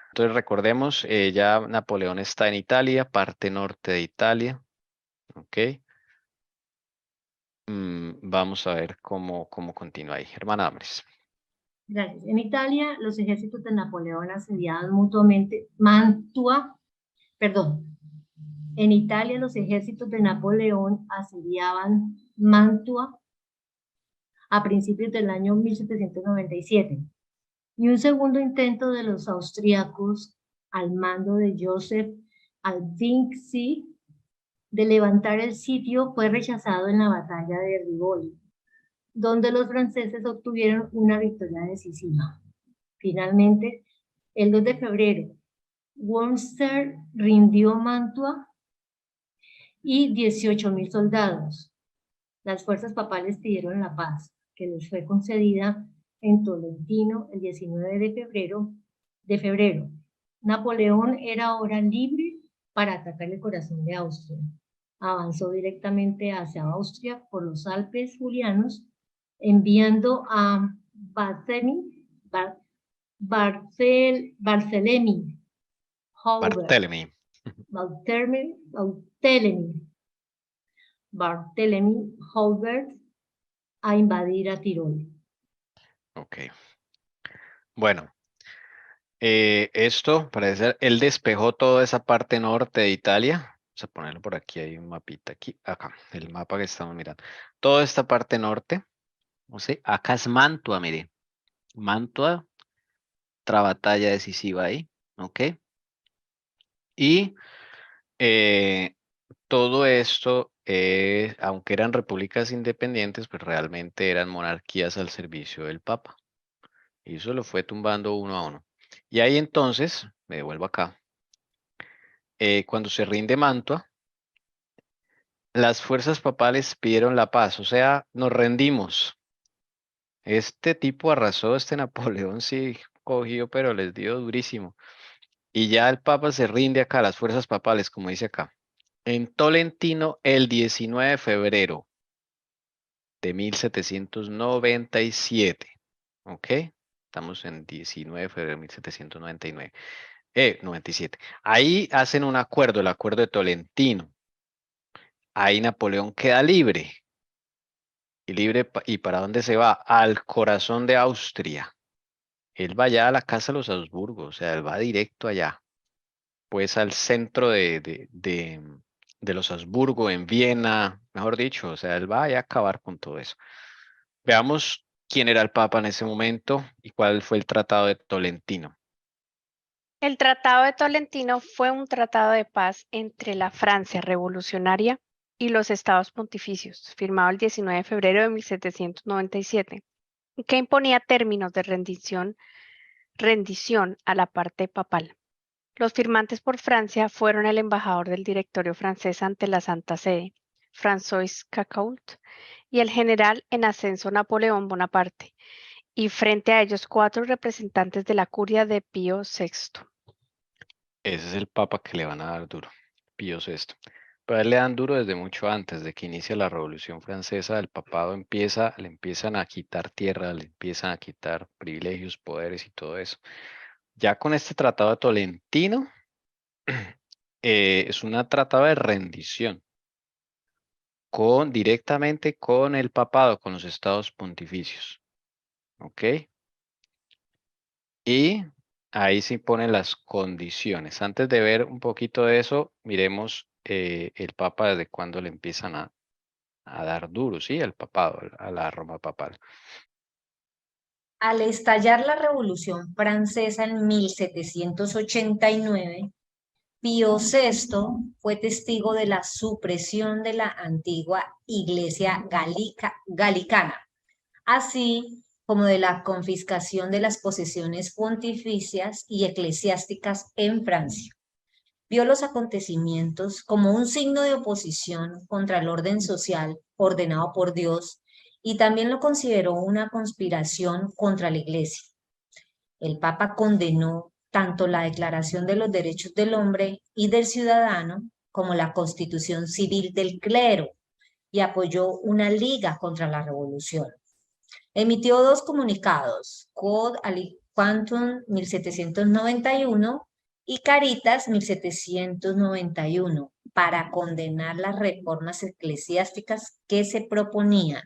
Entonces, recordemos, ya Napoleón está en Italia, parte norte de Italia. ¿Ok? Vamos a ver cómo continúa ahí. Hermana Amres. Gracias. En Italia, los ejércitos de Napoleón asediaban mutuamente Mantua, perdón. En Italia, los ejércitos de Napoleón asediaban Mantua a principios del año 1797. Y un segundo intento de los austríacos al mando de Joseph Albinzi de levantar el sitio fue rechazado en la batalla de Rivoli, donde los franceses obtuvieron una victoria decisiva. Finalmente, el 2 de febrero, Wurmser rindió Mantua y 18.000 soldados. Las fuerzas papales pidieron la paz, que les fue concedida en Tolentino el 19 de febrero. Napoleón era ahora libre para atacar el corazón de Austria. Avanzó directamente hacia Austria por los Alpes Julianos, enviando a Barthélemy Barthélemy Hubert a invadir a Tirol. Ok. Bueno, esto parece, él despejó toda esa parte norte de Italia. Vamos a ponerlo por aquí, hay un mapita aquí, acá, el mapa que estamos mirando. Toda esta parte norte, no sé, acá es Mantua, mire. Mantua, otra batalla decisiva ahí, ¿ok? Y todo esto, aunque eran repúblicas independientes, pues realmente eran monarquías al servicio del Papa. Y eso lo fue tumbando uno a uno. Y ahí entonces, me devuelvo acá, cuando se rinde Mantua, las fuerzas papales pidieron la paz, o sea, nos rendimos. Este tipo arrasó, este Napoleón sí cogió, pero les dio durísimo. Y ya el Papa se rinde acá, las fuerzas papales, como dice acá. En Tolentino, el 19 de febrero de 1797. ¿Ok? Estamos en 19 de febrero de 1799. 97. Ahí hacen un acuerdo, el acuerdo de Tolentino. Ahí Napoleón queda libre. ¿Y libre y para dónde se va? Al corazón de Austria. Él va allá a la casa de los Habsburgo, o sea, él va directo allá. Pues al centro de los Habsburgo, en Viena, mejor dicho, o sea, él va allá a acabar con todo eso. Veamos quién era el Papa en ese momento y cuál fue el Tratado de Tolentino. El Tratado de Tolentino fue un tratado de paz entre la Francia revolucionaria y los Estados Pontificios, firmado el 19 de febrero de 1797, que imponía términos de rendición a la parte papal. Los firmantes por Francia fueron el embajador del Directorio francés ante la Santa Sede, François Cacault, y el general en ascenso Napoleón Bonaparte, y frente a ellos 4 representantes de la curia de Pío VI. Ese es el Papa que le van a dar duro, Pío VI. Pero a él le dan duro desde mucho antes de que inicie la Revolución Francesa. El papado le empiezan a quitar tierra, le empiezan a quitar privilegios, poderes y todo eso. Ya con este tratado de Tolentino, es un tratado de rendición directamente con el papado, con los estados pontificios. ¿Ok? Y ahí se imponen las condiciones. Antes de ver un poquito de eso, miremos el Papa desde cuándo le empiezan a dar duro, ¿sí? Al papado, a la Roma papal. Al estallar la Revolución Francesa en 1789, Pío VI fue testigo de la supresión de la antigua Iglesia Galicana, así como de la confiscación de las posesiones pontificias y eclesiásticas en Francia. Vio los acontecimientos como un signo de oposición contra el orden social ordenado por Dios y también lo consideró una conspiración contra la Iglesia. El Papa condenó tanto la Declaración de los Derechos del Hombre y del Ciudadano como la Constitución Civil del Clero y apoyó una liga contra la revolución. Emitió 2 comunicados, Code Aliquantum 1791 y Caritas 1791, para condenar las reformas eclesiásticas que se proponían.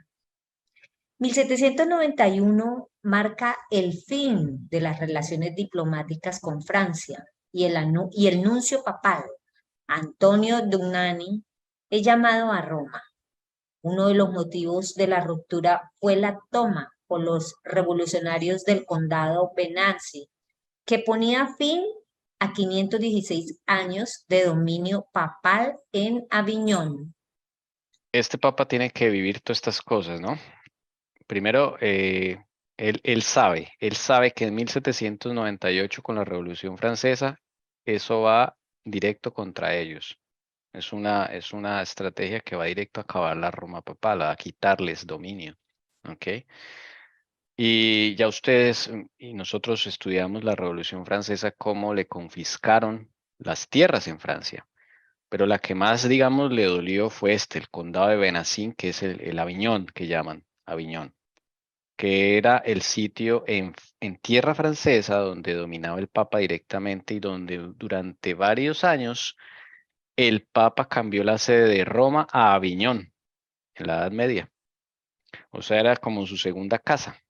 1791 marca el fin de las relaciones diplomáticas con Francia y el nuncio papal, Antonio Dugnani, es llamado a Roma. Uno de los motivos de la ruptura fue la toma por los revolucionarios del condado Venanzi, que ponía fin a 516 años de dominio papal en Aviñón. Este Papa tiene que vivir todas estas cosas, ¿no? Primero, él sabe que en 1798 con la Revolución Francesa, eso va directo contra ellos. Es una estrategia que va directo a acabar la Roma papal, a quitarles dominio. ¿Ok? Y ya ustedes y nosotros estudiamos la Revolución Francesa, cómo le confiscaron las tierras en Francia. Pero la que más, digamos, le dolió fue el condado de Benassín, que es el Aviñón, que llaman Aviñón. que era el sitio en tierra francesa donde dominaba el Papa directamente y donde durante varios años el Papa cambió la sede de Roma a Aviñón, en la Edad Media. O sea, era como su segunda casa.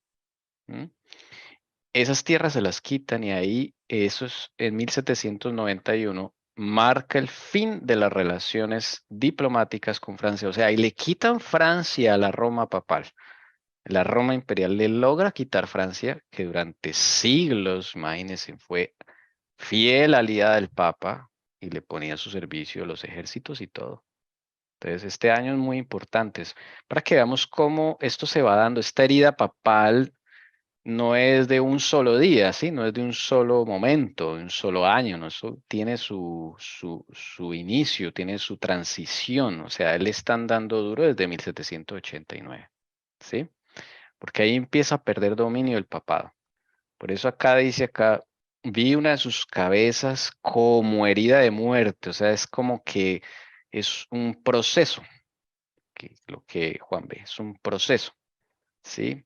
Esas tierras se las quitan y ahí, eso es en 1791, marca el fin de las relaciones diplomáticas con Francia. O sea, ahí le quitan Francia a la Roma papal. La Roma imperial le logra quitar Francia, que durante siglos, imagínense, fue fiel aliada del Papa y le ponía a su servicio los ejércitos y todo. Entonces, este año es muy importante para que veamos cómo esto se va dando. Esta herida papal no es de un solo día, ¿sí? No es de un solo momento, de un solo año, ¿no? Eso tiene su inicio, tiene su transición. O sea, él le están dando duro desde 1789, ¿sí? Porque ahí empieza a perder dominio el papado. Por eso acá dice acá, vi una de sus cabezas como herida de muerte, o sea, es como que es un proceso, lo que Juan ve, es un proceso, ¿sí?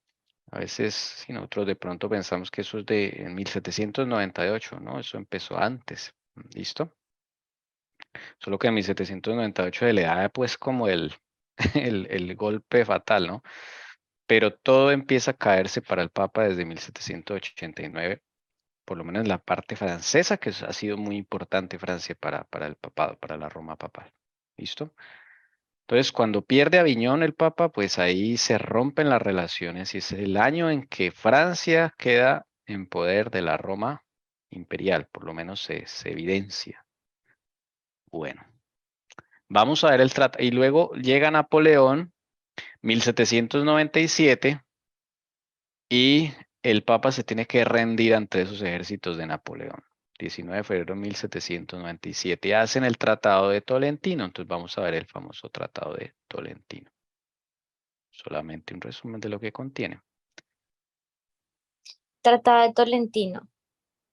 A veces, si nosotros de pronto pensamos que eso es de en 1798, ¿no? Eso empezó antes, ¿listo? Solo que en 1798 se le da pues como el golpe fatal, ¿no? Pero todo empieza a caerse para el Papa desde 1789, por lo menos la parte francesa, que ha sido muy importante Francia para el papado, para la Roma papal. ¿Listo? Entonces, cuando pierde Aviñón el Papa, pues ahí se rompen las relaciones y es el año en que Francia queda en poder de la Roma imperial, por lo menos se evidencia. Bueno, vamos a ver el tratado. Y luego llega Napoleón, 1797, y el Papa se tiene que rendir ante esos ejércitos de Napoleón. 19 de febrero de 1797 hacen el Tratado de Tolentino. Entonces vamos a ver el famoso Tratado de Tolentino. Solamente un resumen de lo que contiene. Tratado de Tolentino.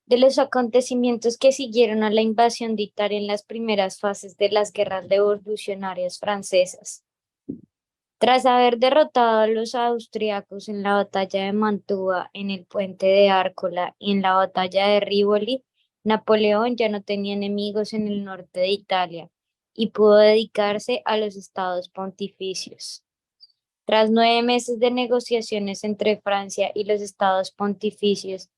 De los acontecimientos que siguieron a la invasión de Italia en las primeras fases de las guerras revolucionarias francesas. Tras haber derrotado a los austriacos en la batalla de Mantua, en el puente de Árcola y en la batalla de Rivoli, Napoleón ya no tenía enemigos en el norte de Italia y pudo dedicarse a los estados pontificios. Tras 9 meses de negociaciones entre Francia y los estados pontificios,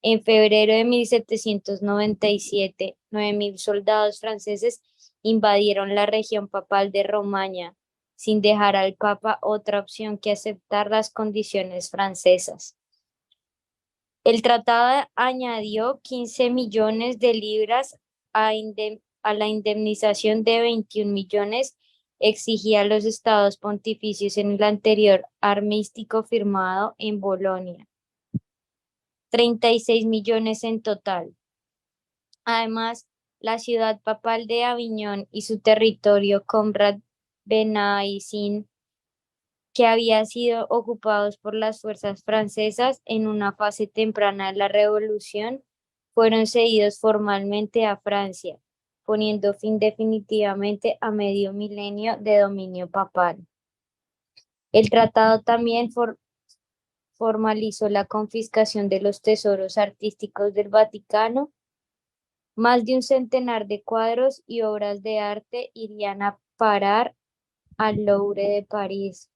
en febrero de 1797, 9.000 soldados franceses invadieron la región papal de Romaña, sin dejar al Papa otra opción que aceptar las condiciones francesas. El tratado añadió 15 millones de libras a la indemnización de 21 millones exigía a los estados pontificios en el anterior armisticio firmado en Bolonia. 36 millones en total. Además, la ciudad papal de Aviñón y su territorio Comrat Benaicín, que había sido ocupados por las fuerzas francesas en una fase temprana de la revolución, fueron cedidos formalmente a Francia, poniendo fin definitivamente a medio milenio de dominio papal. El tratado también formalizó la confiscación de los tesoros artísticos del Vaticano. Más de un centenar de cuadros y obras de arte irían a parar al Louvre de París.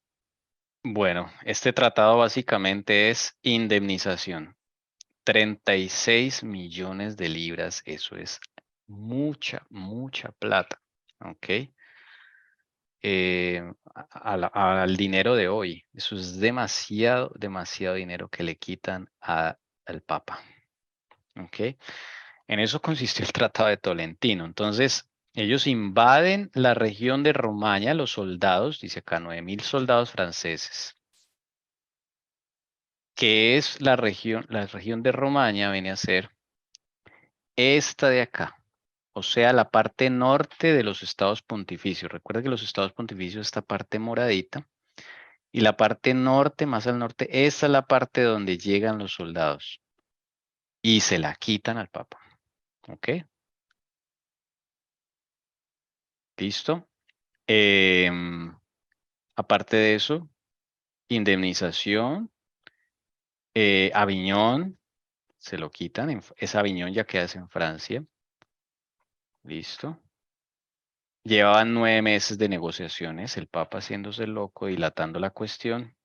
Bueno, este tratado básicamente es indemnización. 36 millones de libras, eso es mucha, mucha plata, ¿ok? Al dinero de hoy, eso es demasiado, demasiado dinero que le quitan al Papa, ¿ok? En eso consistió el Tratado de Tolentino. Entonces, ellos invaden la región de Romaña, los soldados, dice acá 9.000 soldados franceses, que es la región de Romaña viene a ser esta de acá, o sea, la parte norte de los estados pontificios. Recuerda que los estados pontificios, esta parte moradita, y la parte norte, más al norte, esta es la parte donde llegan los soldados y se la quitan al Papa. ¿Ok? ¿Listo? Aparte de eso, indemnización Aviñón, se lo quitan. Es Aviñón, ya queda en Francia. Listo. Llevaban 9 meses de negociaciones, el Papa haciéndose loco, dilatando la cuestión.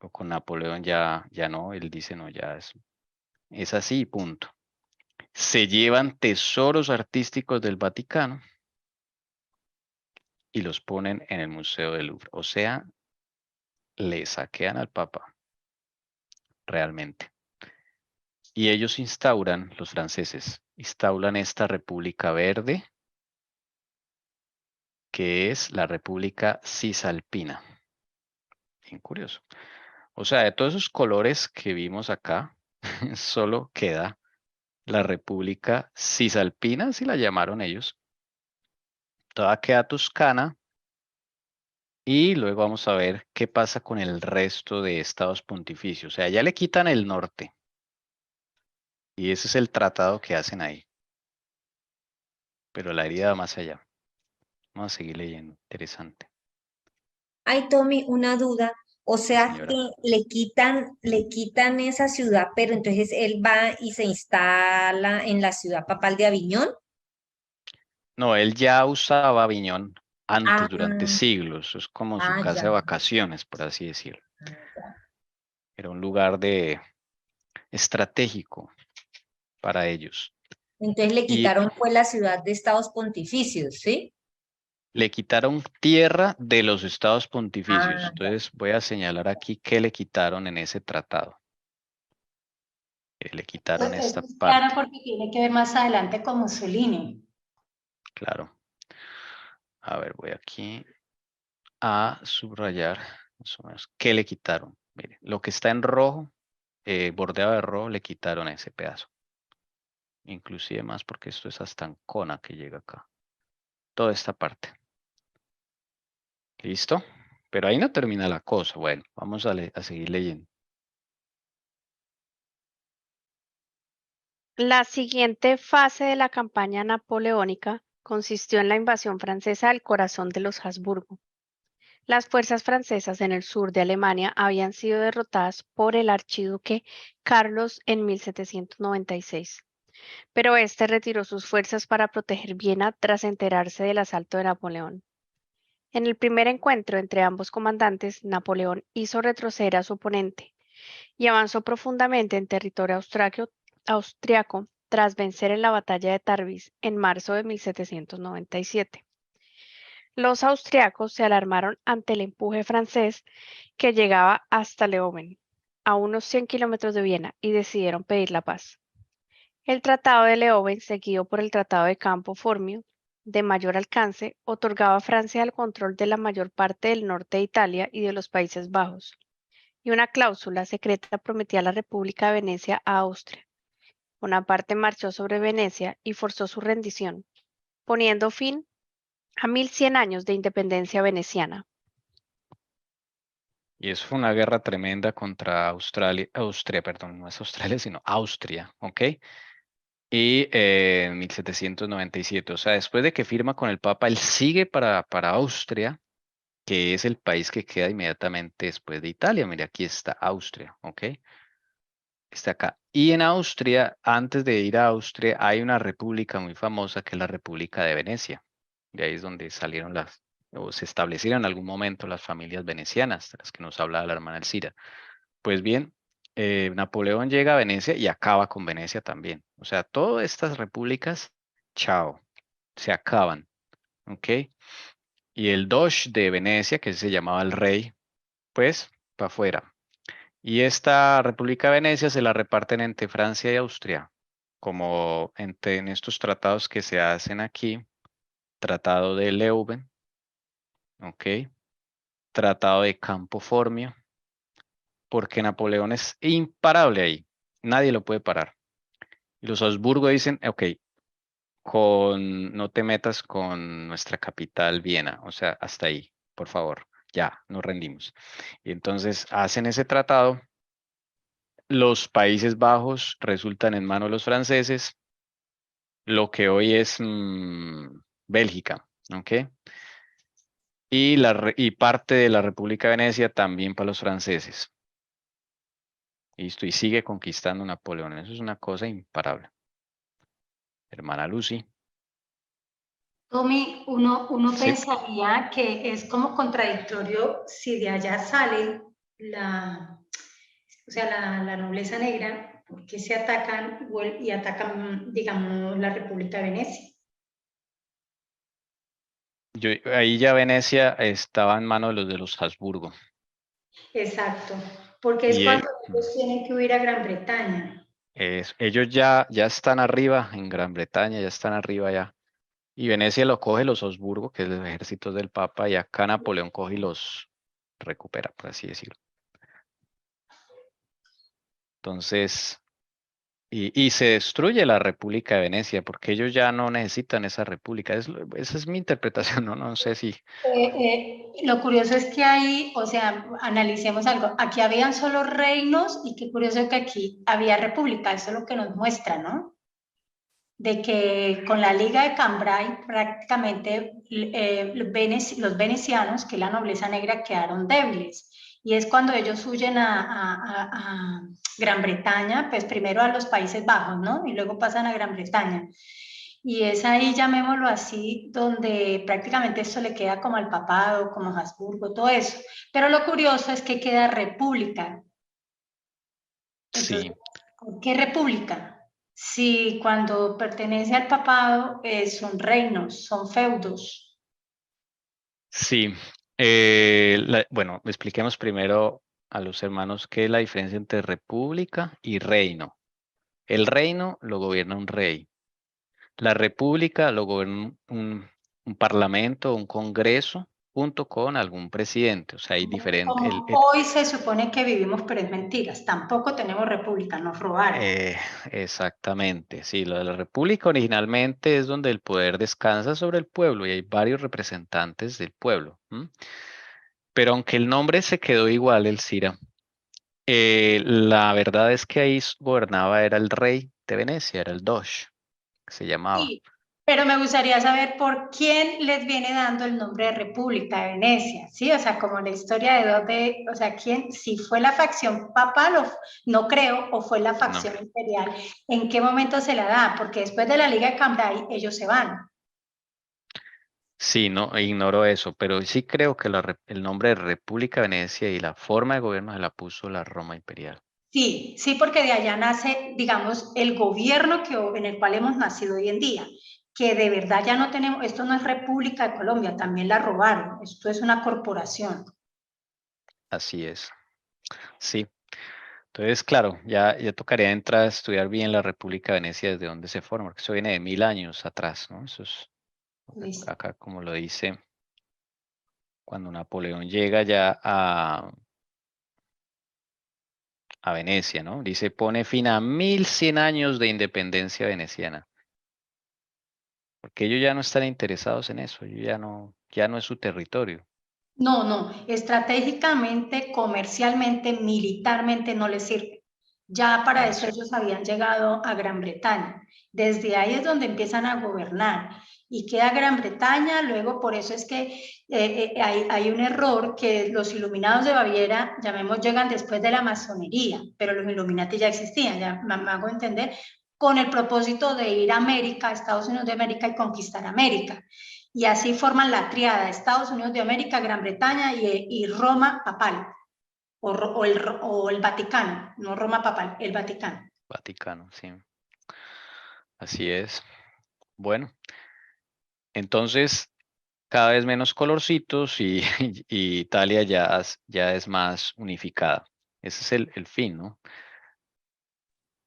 O con Napoleón ya no, él dice no, ya es así, punto. Se llevan tesoros artísticos del Vaticano y los ponen en el Museo del Louvre. O sea, le saquean al Papa, realmente. Y ellos instauran, los franceses, instauran esta República Verde, que es la República Cisalpina. Bien curioso. O sea, de todos esos colores que vimos acá, solo queda la República Cisalpina, así la llamaron ellos. Toda queda Toscana. Y luego vamos a ver qué pasa con el resto de estados pontificios. O sea, ya le quitan el norte. Y ese es el tratado que hacen ahí. Pero la herida va más allá. Vamos a seguir leyendo. Interesante. Ay, Tommy, una duda. O sea Señora. que le quitan esa ciudad, pero entonces él va y se instala en la ciudad papal de Aviñón. No, él ya usaba Aviñón antes, Ah, durante siglos. Es como su casa ya. de vacaciones, por así decirlo. Ya. Era un lugar estratégico para ellos. Entonces le Y quitaron pues la ciudad de estados pontificios, ¿sí? le quitaron tierra de los estados pontificios. Ah, ya. Entonces voy a señalar aquí qué le quitaron en ese tratado. Le quitaron esta Esto es claro parte, porque tiene que ver más adelante con Mussolini. claro. A ver, voy aquí a subrayar más o menos qué le quitaron. Mire, lo que está en rojo, bordeado de rojo, le quitaron ese pedazo. Inclusive más porque esto es hasta Ancona que llega acá. Toda esta parte. ¿Listo? Pero ahí no termina la cosa. Bueno, vamos a seguir leyendo. La siguiente fase de la campaña napoleónica consistió en la invasión francesa del corazón de los Habsburgo. Las fuerzas francesas en el sur de Alemania habían sido derrotadas por el archiduque Carlos en 1796, pero este retiró sus fuerzas para proteger Viena tras enterarse del asalto de Napoleón. En el primer encuentro entre ambos comandantes, Napoleón hizo retroceder a su oponente y avanzó profundamente en territorio austriaco tras vencer en la batalla de Tarbes en marzo de 1797. Los austriacos se alarmaron ante el empuje francés que llegaba hasta Leoben, a unos 100 kilómetros de Viena, y decidieron pedir la paz. El Tratado de Leoben, seguido por el Tratado de Campo Formio, de mayor alcance, otorgaba a Francia el control de la mayor parte del norte de Italia y de los Países Bajos, y una cláusula secreta prometía a la República de Venecia a Austria. Bonaparte marchó sobre Venecia y forzó su rendición, poniendo fin a 1100 años de independencia veneciana. Y eso fue una guerra tremenda contra Austria, perdón, no es Australia, sino Austria, ¿ok? Y en 1797, o sea, después de que firma con el Papa, él sigue para Austria, que es el país que queda inmediatamente después de Italia. Mire, aquí está Austria, ¿ok? Está acá. Y en Austria, antes de ir a Austria, hay una república muy famosa que es la República de Venecia. De ahí es donde salieron o se establecieron en algún momento las familias venecianas, de las que nos hablaba la hermana Elcira. Pues bien, Napoleón llega a Venecia y acaba con Venecia también. O sea, todas estas repúblicas, chao, se acaban, ¿ok? Y el Doge de Venecia, que se llamaba el rey, pues, para afuera. Y esta República de Venecia se la reparten entre Francia y Austria, como en estos tratados que se hacen aquí, Tratado de Leuven, ¿ok? Tratado de Campo Formio, porque Napoleón es imparable ahí, nadie lo puede parar. Y los Habsburgo dicen, ok, no te metas con nuestra capital, Viena, o sea, hasta ahí, por favor, ya, nos rendimos. Y entonces hacen ese tratado. Los Países Bajos resultan en manos de los franceses, lo que hoy es Bélgica, ¿ok? Y parte de la República de Venecia también para los franceses. Listo, y sigue conquistando Napoleón. Eso es una cosa imparable. Hermana Lucy. Tommy, uno Sí. pensaría que es como contradictorio si de allá sale o sea, la nobleza negra, ¿por qué se atacan y atacan, digamos, la República de Venecia? Ahí ya Venecia estaba en manos de los Habsburgo. Exacto, porque es Y cuando ellos tienen que huir a Gran Bretaña. ellos ya están arriba en Gran Bretaña, ya están arriba ya. Y Venecia lo coge los Habsburgo, que es el ejército del Papa, y acá Napoleón coge y los recupera, por así decirlo. Entonces, y se destruye la República de Venecia, porque ellos ya no necesitan esa república. Esa es mi interpretación, no sé si... Lo curioso es que ahí, o sea, analicemos algo. Aquí habían solo reinos y qué curioso que aquí había república. Eso es lo que nos muestra, ¿no? De que con la Liga de Cambrai prácticamente los venecianos, que es la nobleza negra, quedaron débiles. Y es cuando ellos huyen a Gran Bretaña, pues primero a los Países Bajos, ¿no? Y luego pasan a Gran Bretaña. Y es ahí, llamémoslo así, donde prácticamente esto le queda como al papado, como a Habsburgo, todo eso. Pero lo curioso es que queda república. Entonces, Sí, ¿por qué república? Si cuando pertenece al papado son reinos, son feudos. sí. Bueno, expliquemos primero a los hermanos qué es la diferencia entre república y reino. El reino lo gobierna un rey. La república lo gobierna un parlamento, un congreso, junto con algún presidente. O sea, hay diferente. Como hoy se supone que vivimos, pero es mentiras. Tampoco tenemos república, nos robaron. Exactamente, sí, lo de la república originalmente es donde el poder descansa sobre el pueblo y hay varios representantes del pueblo. Pero aunque el nombre se quedó igual, el Cira, la verdad es que ahí gobernaba era el rey de Venecia, era el Doge, que se llamaba. Sí, pero me gustaría saber por quién les viene dando el nombre de República de Venecia, ¿sí? O sea, como la historia de dónde, o sea, quién, si fue la facción papal o no creo, o fue la No. facción imperial, ¿en qué momento se la da? Porque después de la Liga de Cambrai ellos se van. Sí, no, ignoro eso, pero sí creo que el nombre de República de Venecia y la forma de gobierno se la puso la Roma imperial. Sí, sí, porque de allá nace, digamos, el gobierno en el cual hemos nacido hoy en día, que de verdad ya no tenemos, esto no es República de Colombia, también la robaron, esto es una corporación. Así es. Sí. Entonces, claro, ya tocaría entrar a estudiar bien la República de Venecia desde dónde se forma, porque eso viene de 1000 años atrás, ¿no? Eso es Listo. acá, como lo dice, cuando Napoleón llega ya a Venecia, ¿no? Dice, pone fin a 1100 años de independencia veneciana. Porque ellos ya no están interesados en eso, ellos ya no es su territorio. No, no, estratégicamente, comercialmente, militarmente no les sirve. Ya para eso ellos habían llegado a Gran Bretaña. Desde ahí es donde empiezan a gobernar. Y queda Gran Bretaña, luego por eso es que hay un error que los iluminados de Baviera, llamemos, llegan después de la masonería, pero los Illuminati ya existían, ya me hago entender, con el propósito de ir a América, a Estados Unidos de América y conquistar América. Y así forman la triada Estados Unidos de América, Gran Bretaña y Roma papal, o el Vaticano, no Roma papal, el Vaticano. Vaticano, sí. Así es. Bueno, entonces cada vez menos colorcitos y, y Italia ya es más unificada. Ese es el fin, ¿no?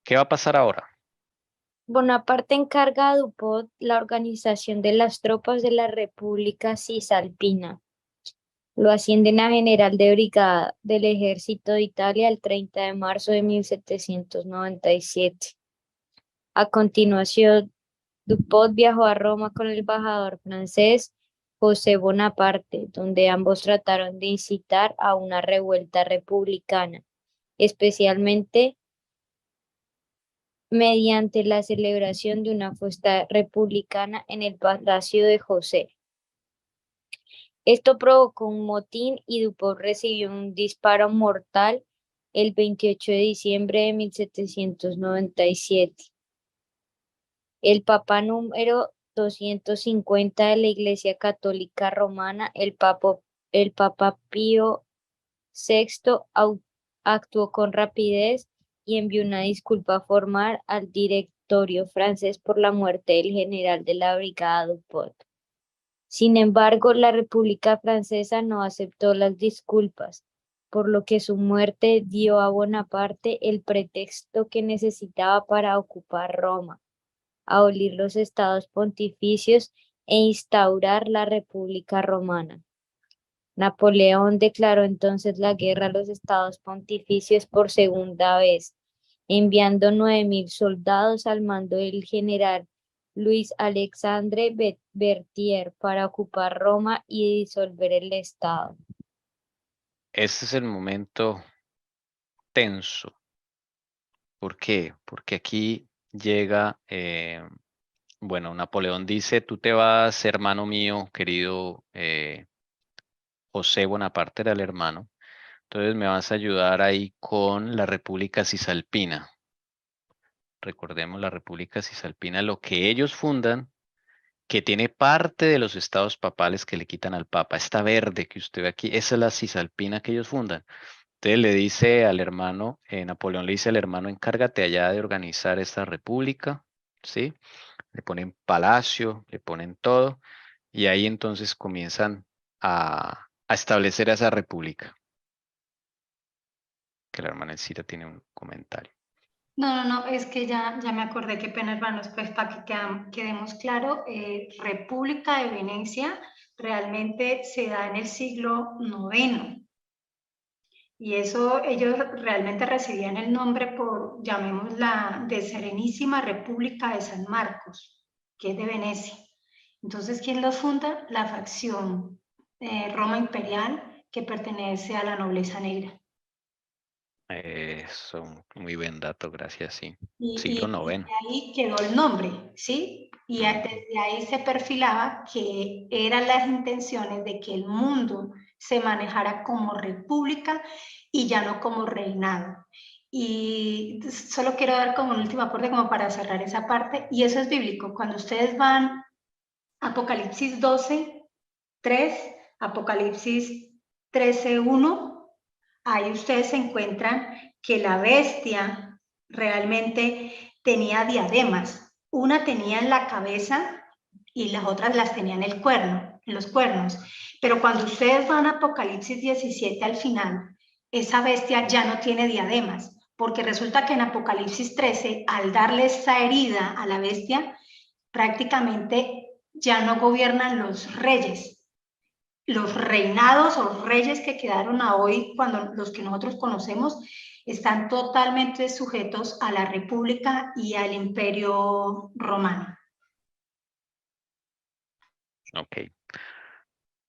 ¿Qué va a pasar ahora? Bonaparte encarga a Dupont la organización de las tropas de la República Cisalpina. Lo ascienden a general de brigada del ejército de Italia el 30 de marzo de 1797. A continuación, Dupont viajó a Roma con el embajador francés José Bonaparte, donde ambos trataron de incitar a una revuelta republicana, especialmente mediante la celebración de una fiesta republicana en el Palacio de José. Esto provocó un motín y Dupont recibió un disparo mortal el 28 de diciembre de 1797. El Papa número 250 de la Iglesia Católica Romana, el Papa Pío VI, actuó con rapidez y envió una disculpa formal al directorio francés por la muerte del general de la brigada Dupont. Sin embargo, la República Francesa no aceptó las disculpas, por lo que su muerte dio a Bonaparte el pretexto que necesitaba para ocupar Roma, abolir los estados pontificios e instaurar la República Romana. Napoleón declaró entonces la guerra a los estados pontificios por segunda vez, enviando 9.000 soldados al mando del general Luis Alexandre Berthier para ocupar Roma y disolver el estado. Este es el momento tenso. ¿Por qué? Porque aquí llega, bueno, Napoleón dice, tú te vas, hermano mío, querido José Bonaparte era el hermano, entonces me vas a ayudar ahí con la República Cisalpina. Recordemos la República Cisalpina, lo que ellos fundan, que tiene parte de los estados papales que le quitan al Papa. Esta verde que usted ve aquí, esa es la Cisalpina que ellos fundan. Entonces le dice al hermano, Napoleón le dice al hermano, encárgate allá de organizar esta república, ¿sí? Le ponen palacio, le ponen todo, y ahí entonces comienzan a establecer esa república. Que la hermana Elcira tiene un comentario. No, es que ya me acordé, qué pena, hermanos, pues para que quedemos claro, República de Venecia realmente se da en el siglo IX. Y eso ellos realmente recibían el nombre por, llamémosla, de Serenísima República de San Marcos, que es de Venecia. Entonces, ¿quién los funda? La facción Roma Imperial, que pertenece a la nobleza negra. Eso, muy buen dato, gracias, sí. Y Siglo IX. ahí quedó el nombre, ¿sí? Y desde ahí se perfilaba que eran las intenciones de que el mundo se manejara como república y ya no como reinado. Y solo quiero dar como un último aporte como para cerrar esa parte, y eso es bíblico. Cuando ustedes van a Apocalipsis 12, 3, Apocalipsis 13, 1, ahí ustedes encuentran que la bestia realmente tenía diademas. Una tenía en la cabeza y las otras las tenía en el cuerno, en los cuernos. Pero cuando ustedes van a Apocalipsis 17 al final, esa bestia ya no tiene diademas, porque resulta que en Apocalipsis 13, al darle esa herida a la bestia, prácticamente ya no gobiernan los reyes. Los reinados o reyes que quedaron a hoy, cuando los que nosotros conocemos, están totalmente sujetos a la República y al Imperio Romano. Ok.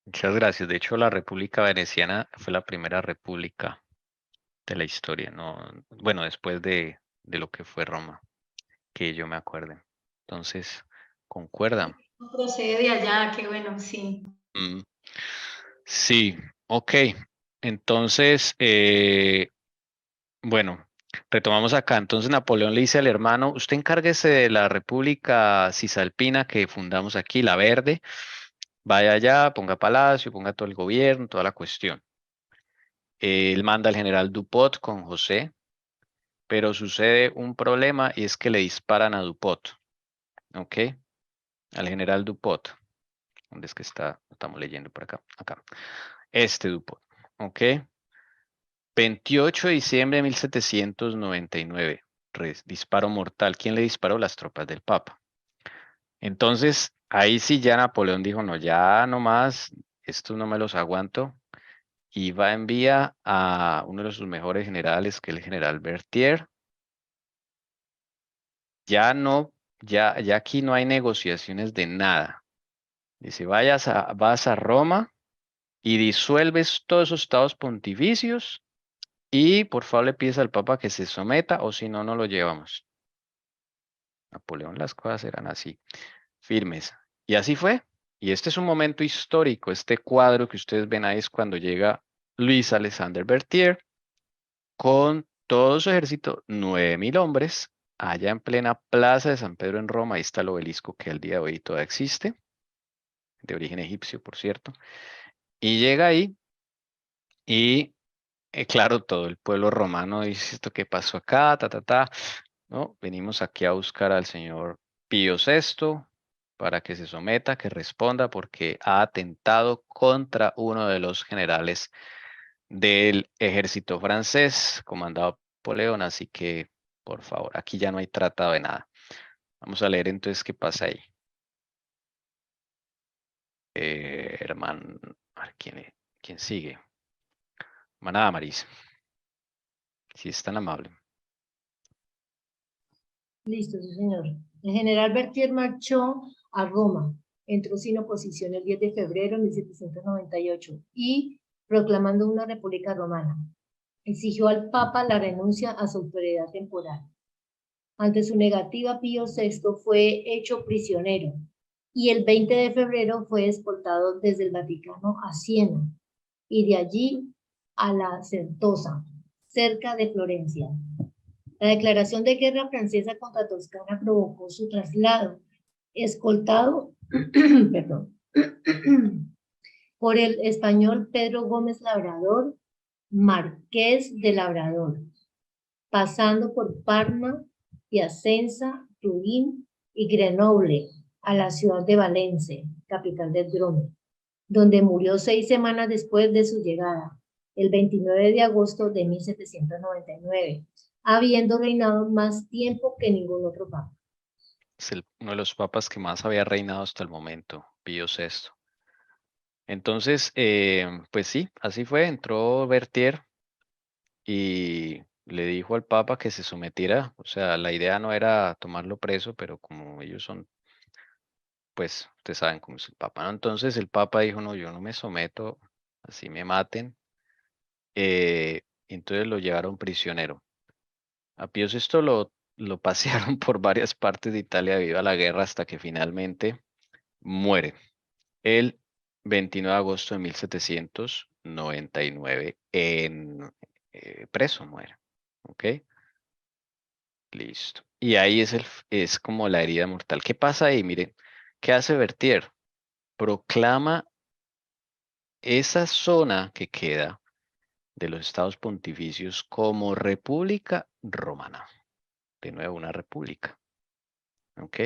Muchas gracias. De hecho, la República Veneciana fue la primera república de la historia, ¿no? Bueno, después de lo que fue Roma, que yo me acuerde. Entonces, ¿concuerdan? Procede de allá, qué bueno, sí. Sí, ok. Entonces, bueno, retomamos acá. Entonces Napoleón le dice al hermano, usted encárguese de la República Cisalpina que fundamos aquí, la verde. Vaya allá, ponga palacio, ponga todo el gobierno, toda la cuestión. Él manda al general Dupont con José, pero sucede un problema y es que le disparan a Dupont. ¿Ok? Al general Dupont. ¿Dónde es que está? Estamos leyendo por acá. Acá. Este Dupont. ¿Ok? 28 de diciembre de 1799. Disparo mortal. ¿Quién le disparó? Las tropas del Papa. Entonces, ahí sí ya Napoleón dijo, no, ya no más, estos no me los aguanto. Y va a enviar a uno de sus mejores generales, que es el general Berthier. Ya aquí no hay negociaciones de nada. Dice, vas a Roma y disuelves todos esos estados pontificios y por favor le pides al Papa que se someta o si no, no lo llevamos. Napoleón, las cosas eran así, firmes. Y así fue. Y este es un momento histórico. Este cuadro que ustedes ven ahí es cuando llega Luis Alexander Berthier con todo su ejército, 9.000 hombres, allá en plena plaza de San Pedro en Roma. Ahí está el obelisco que al día de hoy todavía existe, de origen egipcio, por cierto. Y llega ahí y, claro, todo el pueblo romano dice, ¿esto qué pasó acá? ¿No? Venimos aquí a buscar al señor Pío VI para que se someta, que responda, porque ha atentado contra uno de los generales del ejército francés, comandado por León, así que, por favor, aquí ya no hay tratado de nada. Vamos a leer entonces qué pasa ahí. Hermano, a ver, ¿quién sigue? Manada Maris, si es tan amable. Listo, sí, señor. El general Berthier marchó a Roma, entró sin oposición el 10 de febrero de 1798 y, proclamando una república romana, exigió al Papa la renuncia a su autoridad temporal. Ante su negativa, Pío VI fue hecho prisionero y el 20 de febrero fue escoltado desde el Vaticano a Siena y de allí a la Certosa, cerca de Florencia. La declaración de guerra francesa contra Toscana provocó su traslado, escoltado perdón, por el español Pedro Gómez Labrador, marqués de Labrador, pasando por Parma, Piacenza, Turín y Grenoble, a la ciudad de Valencia, capital del Drone, donde murió 6 semanas después de su llegada, el 29 de agosto de 1799, habiendo reinado más tiempo que ningún otro papa. Es uno de los papas que más había reinado hasta el momento, Pío VI. Entonces, pues sí, así fue. Entró Berthier y le dijo al Papa que se sometiera. O sea, la idea no era tomarlo preso, pero como ellos son, pues, ustedes saben cómo es el Papa, ¿no? Entonces el Papa dijo, no, yo no me someto, así me maten. Entonces lo llevaron prisionero. A Pío VI lo pasearon por varias partes de Italia debido a la guerra hasta que finalmente muere el 29 de agosto de 1799 en preso, muere. ¿Ok? Listo. Y ahí es como la herida mortal. ¿Qué pasa ahí? Miren, ¿qué hace Berthier? Proclama esa zona que queda de los estados pontificios como República Romana. De nuevo, una república. ¿Ok?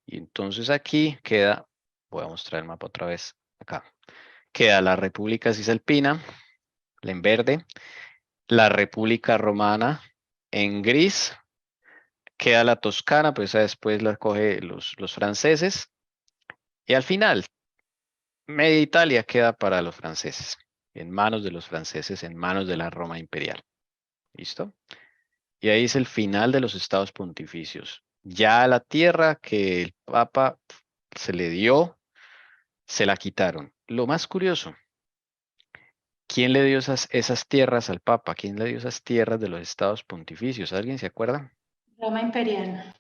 Y entonces aquí queda, voy a mostrar el mapa otra vez, acá. Queda la República Cisalpina, en verde, la República Romana en gris, queda la Toscana, pues esa después la coge los franceses, y al final, media Italia queda para los franceses, en manos de los franceses, en manos de la Roma imperial. ¿Listo? Y ahí es el final de los estados pontificios. Ya la tierra que el Papa se le dio, se la quitaron. Lo más curioso, ¿quién le dio esas tierras al Papa? ¿Quién le dio esas tierras de los estados pontificios? ¿Alguien se acuerda? Roma imperial.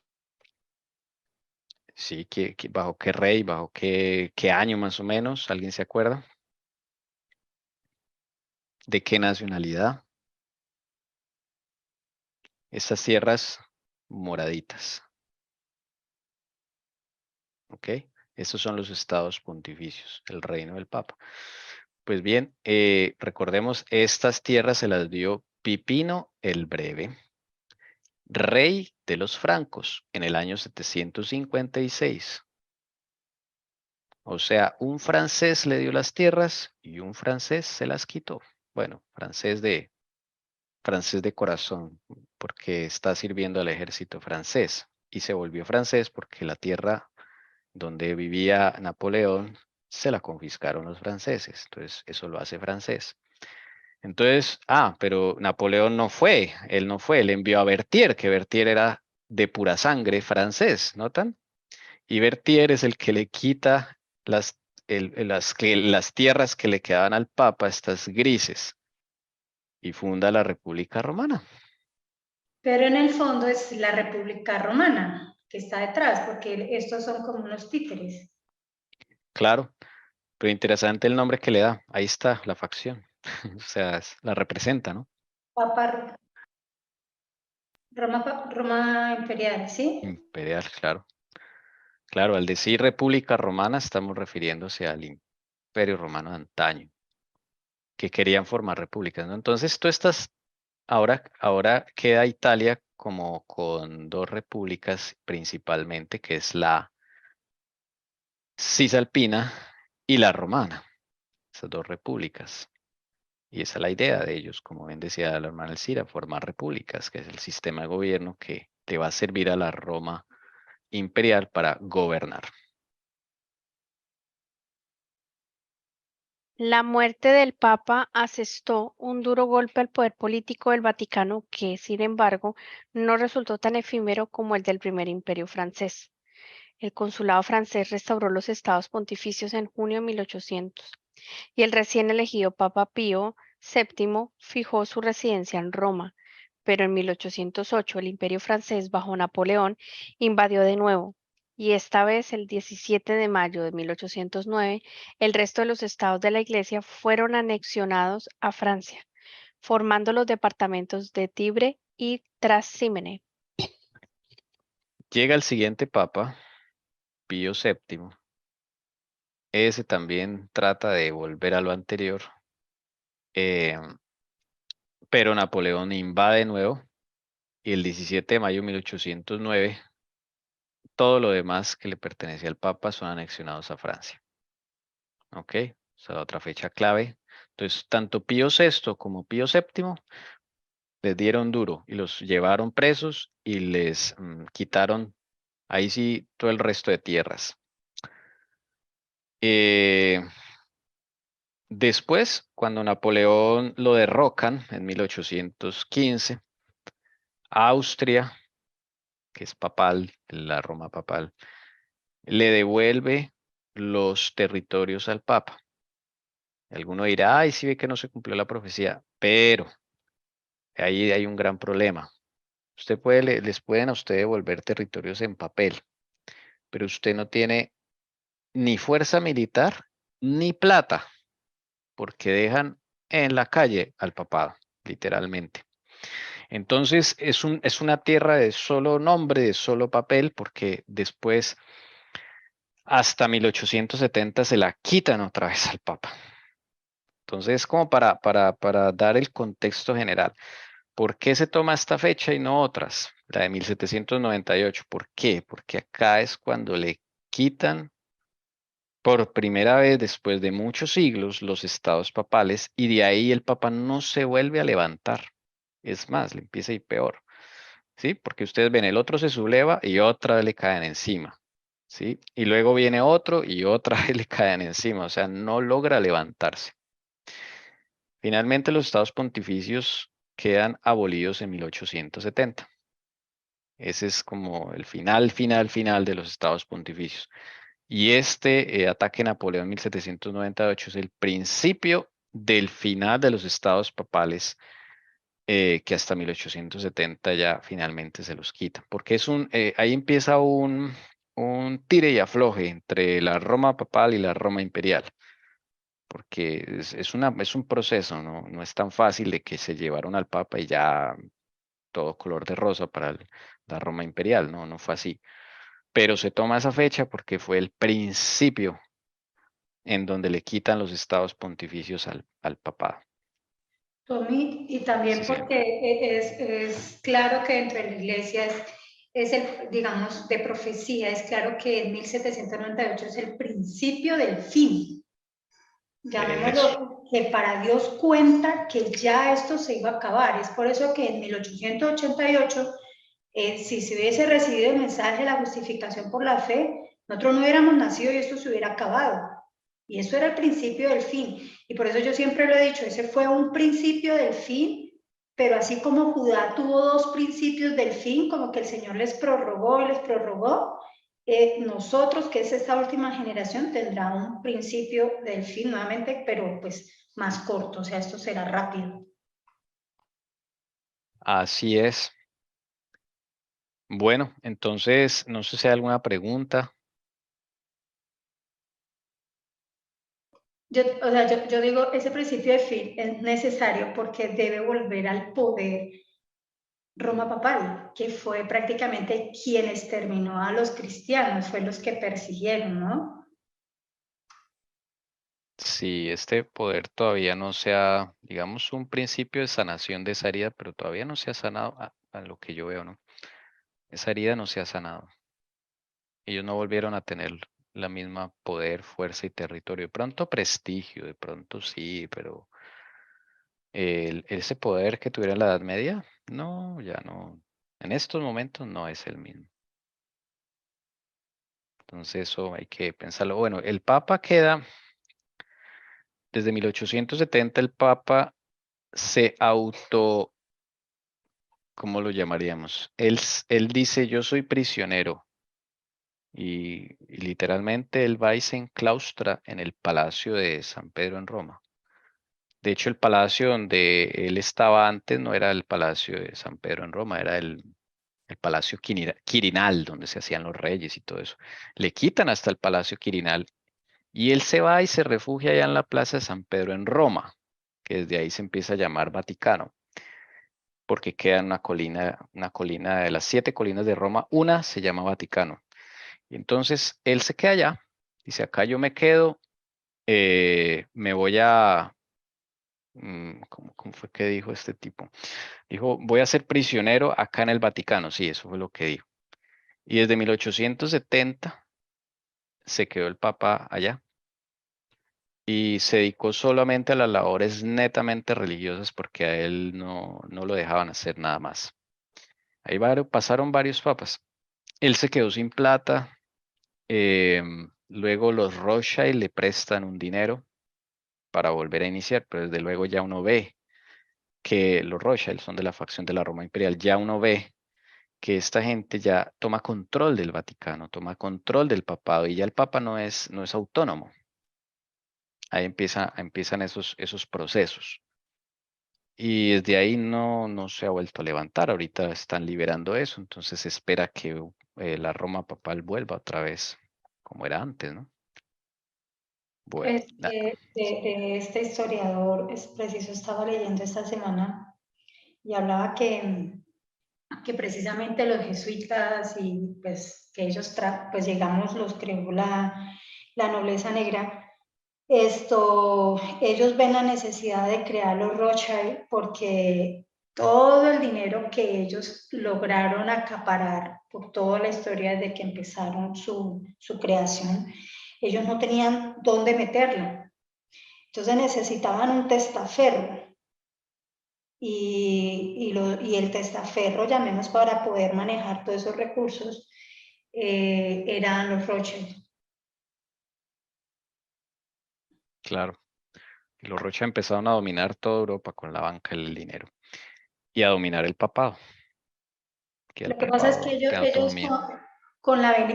Sí, ¿bajo qué rey? ¿Bajo qué año más o menos? ¿Alguien se acuerda? ¿De qué nacionalidad? Estas tierras moraditas. ¿Ok? Estos son los estados pontificios, el reino del Papa. Pues bien, recordemos, estas tierras se las dio Pipino el Breve, rey de los francos, en el año 756. O sea, un francés le dio las tierras y un francés se las quitó. Bueno, francés de corazón, porque está sirviendo al ejército francés. Y se volvió francés porque la tierra donde vivía Napoleón se la confiscaron los franceses. Entonces, eso lo hace francés. Entonces, pero Napoleón no fue, él envió a Berthier, que Berthier era de pura sangre francés, ¿notan? Y Berthier es el que le quita las tierras que le quedaban al Papa, estas grises, y funda la República Romana. Pero en el fondo es la República Romana que está detrás, porque estos son como unos títeres. Claro, pero interesante el nombre que le da. Ahí está la facción. O sea, la representa, ¿no? Papa Roma imperial, ¿sí? Imperial, claro. Claro, al decir República Romana estamos refiriéndose al Imperio Romano de antaño, que querían formar repúblicas, ¿no? Entonces, tú estás, ahora queda Italia como con dos repúblicas principalmente, que es la Cisalpina y la Romana, esas dos repúblicas. Y esa es la idea de ellos, como bien decía la hermana Elcira, formar repúblicas, que es el sistema de gobierno que le va a servir a la Roma imperial para gobernar. La muerte del Papa asestó un duro golpe al poder político del Vaticano que, sin embargo, no resultó tan efímero como el del primer imperio francés. El consulado francés restauró los estados pontificios en junio de 1800 y el recién elegido Papa Pío VII fijó su residencia en Roma, pero en 1808 el imperio francés bajo Napoleón invadió de nuevo y esta vez el 17 de mayo de 1809 el resto de los estados de la Iglesia fueron anexionados a Francia, formando los departamentos de Tibre y Trasimene. Llega el siguiente papa, Pío VII. Ese también trata de volver a lo anterior, pero Napoleón invade de nuevo y el 17 de mayo de 1809 todo lo demás que le pertenecía al papa son anexionados a Francia. ¿Ok? Esa es la otra fecha clave. Entonces, tanto Pío VI como Pío VII les dieron duro y los llevaron presos y les quitaron ahí sí todo el resto de tierras. Después, cuando Napoleón lo derrocan en 1815, Austria, que es papal, la Roma papal, le devuelve los territorios al Papa. Alguno dirá, ay, sí ve que no se cumplió la profecía, pero ahí hay un gran problema. Usted puede, les pueden a usted devolver territorios en papel, pero usted no tiene ni fuerza militar ni plata, porque dejan en la calle al papado, literalmente. Entonces es una tierra de solo nombre, de solo papel, porque después, hasta 1870, se la quitan otra vez al papa. Entonces, como para dar el contexto general, ¿por qué se toma esta fecha y no otras? La de 1798. ¿Por qué? Porque acá es cuando le quitan por primera vez después de muchos siglos los estados papales y de ahí el papa no se vuelve a levantar. Es más, le empieza a ir peor. ¿Sí? Porque ustedes ven, el otro se subleva y otra vez le caen encima. ¿Sí? Y luego viene otro y otra vez le caen encima. O sea, no logra levantarse. Finalmente, los estados pontificios quedan abolidos en 1870. Ese es como el final de los estados pontificios. Y este ataque de Napoleón en 1798 es el principio del final de los estados papales, que hasta 1870 ya finalmente se los quitan. Porque ahí empieza un tire y afloje entre la Roma papal y la Roma imperial. Porque es un proceso, ¿no? No es tan fácil de que se llevaron al papa y ya todo color de rosa para la Roma imperial, no fue así. Pero se toma esa fecha porque fue el principio en donde le quitan los estados pontificios al papado. Tommy, y también Sí, porque es claro que dentro de la iglesia es el, digamos, de profecía, es claro que en 1798 es el principio del fin. Llamémoslo, que para Dios cuenta que ya esto se iba a acabar. Es por eso que en 1888, si se hubiese recibido el mensaje de la justificación por la fe, nosotros no hubiéramos nacido y esto se hubiera acabado. Y eso era el principio del fin. Y por eso yo siempre lo he dicho, ese fue un principio del fin, pero así como Judá tuvo dos principios del fin, como que el Señor les prorrogó y les prorrogó, nosotros, que es esta última generación, tendrá un principio del fin nuevamente, pero pues más corto, o sea, esto será rápido. así es. Bueno, entonces, no sé si hay alguna pregunta. Yo digo, ese principio de fin es necesario porque debe volver al poder Roma papal, que fue prácticamente quien exterminó a los cristianos, fue los que persiguieron, ¿no? Sí, este poder todavía no se ha, digamos, un principio de sanación de esa herida, pero todavía no se ha sanado a lo que yo veo, ¿no? Esa herida no se ha sanado. Ellos no volvieron a tener la misma poder, fuerza y territorio. De pronto prestigio, de pronto sí, pero ese poder que tuviera en la Edad Media, no, ya no. En estos momentos no es el mismo. Entonces eso hay que pensarlo. Bueno, el Papa queda, desde 1870 el Papa se auto, ¿cómo lo llamaríamos? Él dice, yo soy prisionero. Y literalmente él va y se enclaustra en el Palacio de San Pedro en Roma. De hecho, el palacio donde él estaba antes no era el Palacio de San Pedro en Roma, era el Palacio Quirinal, donde se hacían los reyes y todo eso. Le quitan hasta el Palacio Quirinal y él se va y se refugia allá en la Plaza de San Pedro en Roma, que desde ahí se empieza a llamar Vaticano, porque queda en una colina de las 7 colinas de Roma, una se llama Vaticano. Y entonces él se queda allá, dice, acá yo me quedo, me voy a, ¿cómo fue que dijo este tipo? Dijo, voy a ser prisionero acá en el Vaticano, sí, eso fue lo que dijo. Y desde 1870 se quedó el Papa allá y se dedicó solamente a las labores netamente religiosas porque a él no lo dejaban hacer nada más. Ahí pasaron varios papas. Él se quedó sin plata. Luego los Rothschild le prestan un dinero para volver a iniciar, pero desde luego ya uno ve que los Rothschild son de la facción de la Roma Imperial, ya uno ve que esta gente ya toma control del Vaticano, toma control del papado y ya el papa no es autónomo. Ahí empiezan esos procesos. Y desde ahí no se ha vuelto a levantar. Ahorita están liberando eso, entonces se espera que la Roma papal vuelva otra vez como era antes, ¿no? Bueno, De este historiador, es preciso, estaba leyendo esta semana y hablaba que precisamente los jesuitas y pues que ellos, pues llegamos, los creó la nobleza negra, ellos ven la necesidad de crear los Rothschild porque todo el dinero que ellos lograron acaparar por toda la historia desde que empezaron su creación, ellos no tenían dónde meterlo. Entonces necesitaban un testaferro y el testaferro, llamemos, para poder manejar todos esos recursos, eran los Rothschild. claro. Y los Rocha empezaron a dominar toda Europa con la banca y el dinero. Y a dominar el papado. Que el Lo que pasa es papado que tiene ellos autonomía.